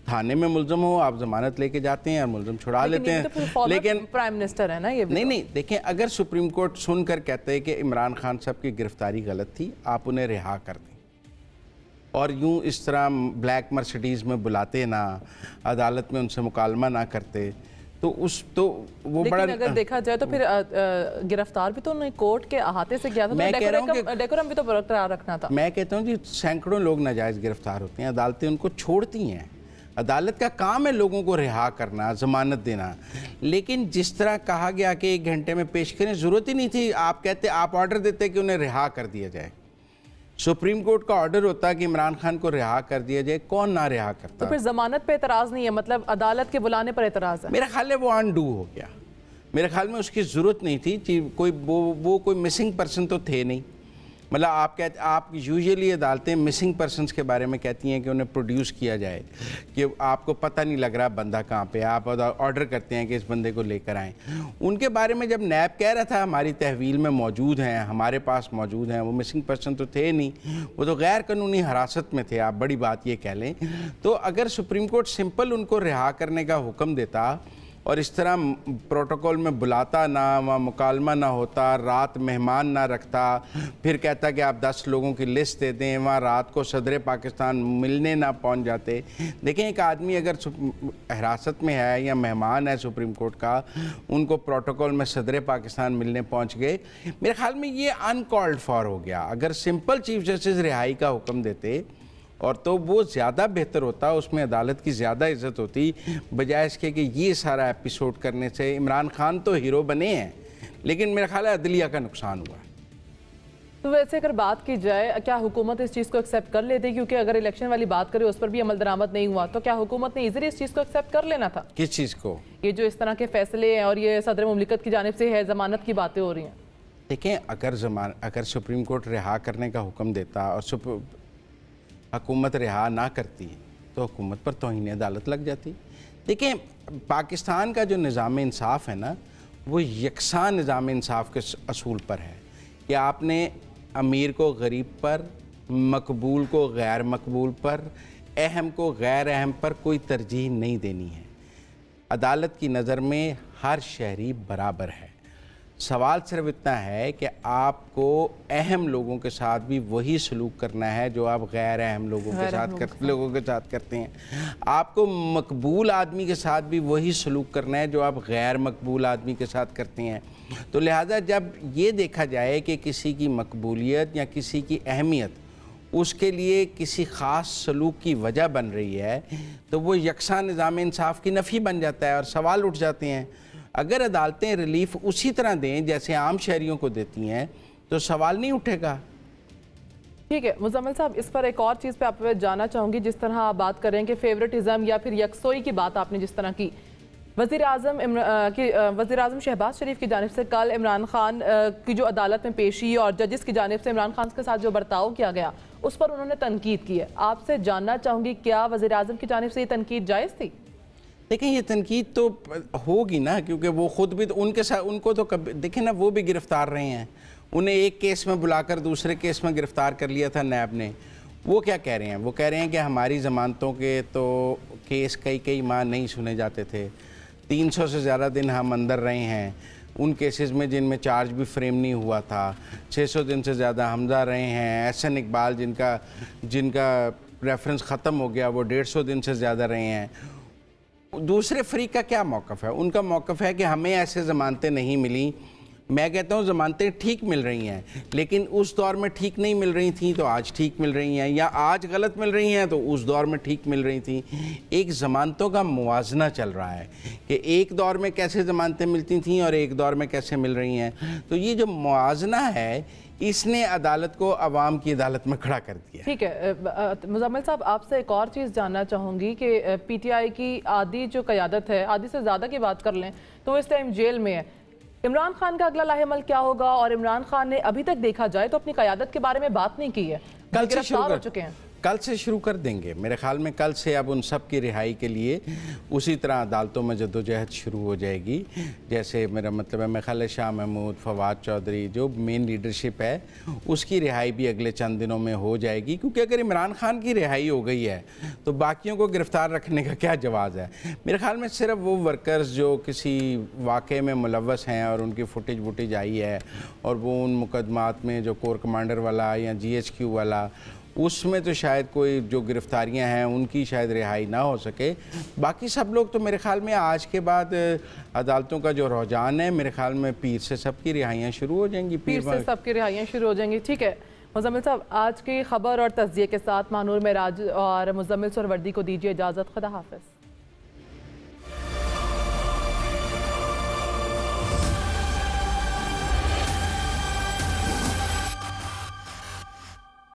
थाने में मुल्ज़िम हो, आप ज़मानत लेके जाते हैं और मुल्ज़िम छुड़ा लेते हैं। तो लेकिन प्राइम मिनिस्टर है ना ये भी। नहीं, देखें, अगर सुप्रीम कोर्ट सुनकर कहते हैं कि इमरान खान साहब की गिरफ्तारी गलत थी, आप उन्हें रिहा कर दें और यूं इस तरह ब्लैक मर्सिडीज़ में बुलाते ना, अदालत में उनसे मुकालमा ना करते, तो वो बड़ा। अगर देखा जाए तो फिर गिरफ्तार भी तो उन्हें कोर्ट के अहाते से किया था, मैं कह रहा हूं डेकोरम भी तो बरकरार रखना था। मैं कहता हूँ जी, सैकड़ों लोग नाजायज़ गिरफ्तार होते हैं, अदालतें उनको छोड़ती हैं। अदालत का काम है लोगों को रिहा करना, ज़मानत देना। लेकिन जिस तरह कहा गया कि 1 घंटे में पेश करें, ज़रूरत ही नहीं थी। आप कहते, आप ऑर्डर देते कि उन्हें रिहा कर दिया जाए। सुप्रीम कोर्ट का ऑर्डर होता कि इमरान खान को रिहा कर दिया जाए, कौन ना रिहा करता? तो फिर जमानत पे एतराज़ नहीं है, मतलब अदालत के बुलाने पर एतराज़ है। मेरा ख्याल है वो अनडू हो गया, मेरे ख्याल में उसकी ज़रूरत नहीं थी। कोई वो कोई मिसिंग पर्सन तो थे नहीं। मतलब आप यूजुअली अदालतें मिसिंग पर्सनस के बारे में कहती हैं कि उन्हें प्रोड्यूस किया जाए, कि आपको पता नहीं लग रहा बंदा कहाँ पे, आप ऑर्डर करते हैं कि इस बंदे को लेकर आएँ। उनके बारे में जब नैब कह रहा था हमारी तहवील में मौजूद हैं, हमारे पास मौजूद हैं, वो मिसिंग पर्सन तो थे नहीं, वो तो गैर कानूनी हिरासत में थे, आप बड़ी बात ये कह लें। तो अगर सुप्रीम कोर्ट सिंपल उनको रिहा करने का हुक्म देता और इस तरह प्रोटोकॉल में बुलाता ना, वहाँ मुकालमा ना होता, रात मेहमान ना रखता, फिर कहता कि आप 10 लोगों की लिस्ट दे दें, वहाँ रात को सदर पाकिस्तान मिलने ना पहुँच जाते। देखें, एक आदमी अगर हिरासत में है या मेहमान है सुप्रीम कोर्ट का, उनको प्रोटोकॉल में सदर पाकिस्तान मिलने पहुँच गए, मेरे ख्याल में ये अनकॉल्ड फॉर हो गया। अगर सिंपल चीफ जस्टिस रिहाई का हुक्म देते और तो वो ज़्यादा बेहतर होता, उसमें अदालत की ज़्यादा इज्जत होती, बजाय इसके कि ये सारा एपिसोड करने से। इमरान खान तो हीरो बने हैं, लेकिन मेरा ख्याल है अदलिया का नुकसान हुआ। तो वैसे अगर बात की जाए, क्या हुकूमत इस चीज़ को एक्सेप्ट कर लेती? क्योंकि अगर इलेक्शन वाली बात करें उस पर भी अमल दरामद नहीं हुआ, तो क्या हुकूमत ने इजीली इस चीज़ को एक्सेप्ट कर लेना था? किस चीज़ को? ये जो इस तरह के फैसले हैं और ये सदर मुमलिकत की जानिब से है ज़मानत की बातें हो रही हैं। देखें, अगर सुप्रीम कोर्ट रिहा करने का हुक्म देता और हुकूमत रिहा ना करती तो हुकूमत पर तौहीन अदालत लग जाती। देखें, पाकिस्तान का जो निज़ाम इंसाफ है ना, वो यकसा निज़ाम इंसाफ के असूल पर है कि आपने अमीर को गरीब पर, मकबूल को गैर मकबूल पर, अहम को गैर अहम पर कोई तरजीह नहीं देनी है। अदालत की नज़र में हर शहरी बराबर है। सवाल सिर्फ इतना है कि आपको अहम लोगों के साथ भी वही सलूक करना है जो आप गैर अहम लोगों के साथ करते हैं। आपको मकबूल आदमी के साथ भी वही सलूक करना है जो आप गैर मकबूल आदमी के साथ करते हैं। तो लिहाजा जब ये देखा जाए कि किसी की मकबूलियत या किसी की अहमियत उसके लिए किसी ख़ास सलूक की वजह बन रही है, तो वो यकसा निज़ाम इंसाफ की नफ़ी बन जाता है और सवाल उठ जाते हैं। अगर अदालतें रिलीफ उसी तरह दें जैसे आम शहरियों को देती हैं तो सवाल नहीं उठेगा। ठीक है मुज़म्मिल साहब, इस पर एक और चीज़ पे आप जानना चाहूँगी। जिस तरह आप बात कर रहे हैं कि फेवरेटिज़म या फिर यकसोई की बात आपने जिस तरह की, वज़ीर आज़म शहबाज शरीफ की जानिब से कल इमरान खान की जो अदालत में पेशी और जजिस की जानिब से इमरान खान के साथ जो बर्ताव किया गया उस पर उन्होंने तनकीद की है। आपसे जानना चाहूँगी, क्या वज़ीर आज़म की जानिब से ये तनकीद जायज़ थी? देखें, ये तनकीद तो होगी ना, क्योंकि वो ख़ुद भी तो उनके साथ, उनको तो कभी देखें ना, वो भी गिरफ़्तार रहे हैं। उन्हें एक केस में बुलाकर दूसरे केस में गिरफ़्तार कर लिया था नैब ने। वो क्या कह रहे हैं? वो कह रहे हैं कि हमारी ज़मानतों के तो केस कई माह नहीं सुने जाते थे, 300 से ज़्यादा दिन हम अंदर रहे हैं उन केसेस में जिनमें चार्ज भी फ्रेम नहीं हुआ था। 600 दिन से ज़्यादा हमजा रहे हैं। एहसन इकबाल जिनका रेफरेंस ख़त्म हो गया वो 150 दिन से ज़्यादा रहे हैं। दूसरे फ्रीक का क्या मौक़िफ़ है? उनका मौक़िफ़ है कि हमें ऐसे ज़मानतें नहीं मिली। मैं कहता हूँ ज़मानतें ठीक मिल रही हैं, लेकिन उस दौर में ठीक नहीं मिल रही थी तो आज ठीक मिल रही हैं, या आज गलत मिल रही हैं तो उस दौर में ठीक मिल रही थी। एक ज़मानतों का मुवाजना चल रहा है कि एक दौर में कैसे ज़मानतें मिलती थीं और एक दौर में कैसे मिल रही हैं। तो ये जो मुवाजना है, इसने अदालत को अवाम की अदालत में खड़ा कर दिया। ठीक है मुज़म्मिल साहब, आपसे एक और चीज़ जानना चाहूँगी कि PTI की आधी जो क़यादत है, आधी से ज़्यादा की बात कर लें तो इस टाइम जेल में है। इमरान खान का अगला लाहेमल क्या होगा? और इमरान खान ने अभी तक देखा जाए तो अपनी क़यादत के बारे में बात नहीं की है, गिरफ्तार हो चुके हैं। कल से शुरू कर देंगे मेरे ख्याल में। कल से अब उन सब की रिहाई के लिए उसी तरह अदालतों में जद्दोजहद शुरू हो जाएगी। जैसे मेरा मतलब है, मेरे ख्याल है शाह महमूद, फवाद चौधरी जो मेन लीडरशिप है, उसकी रिहाई भी अगले चंद दिनों में हो जाएगी। क्योंकि अगर इमरान खान की रिहाई हो गई है तो बाकियों को गिरफ़्तार रखने का क्या जवाज़ है? मेरे ख्याल में सिर्फ वो वर्कर्स जो किसी वाक़े में मुलव्वस हैं और उनकी फुटेज आई है और वो उन मुकदमात में जो कोर कमांडर वाला या GHQ वाला, उसमें तो शायद कोई जो गिरफ्तारियां हैं उनकी शायद रिहाई ना हो सके। बाकी सब लोग तो मेरे ख्याल में आज के बाद अदालतों का जो रुझान है, मेरे ख्याल में पीर से सबकी रिहाइयाँ शुरू हो जाएंगी। पीर से सबकी रिहाइयाँ शुरू हो जाएंगी। ठीक है मुज़म्मिल साहब, आज की खबर और तज़किये के साथ महानूर मेराज और मुज़म्मिल सुहरवर्दी को दीजिए इजाज़त। खुदा हाफ़िज़।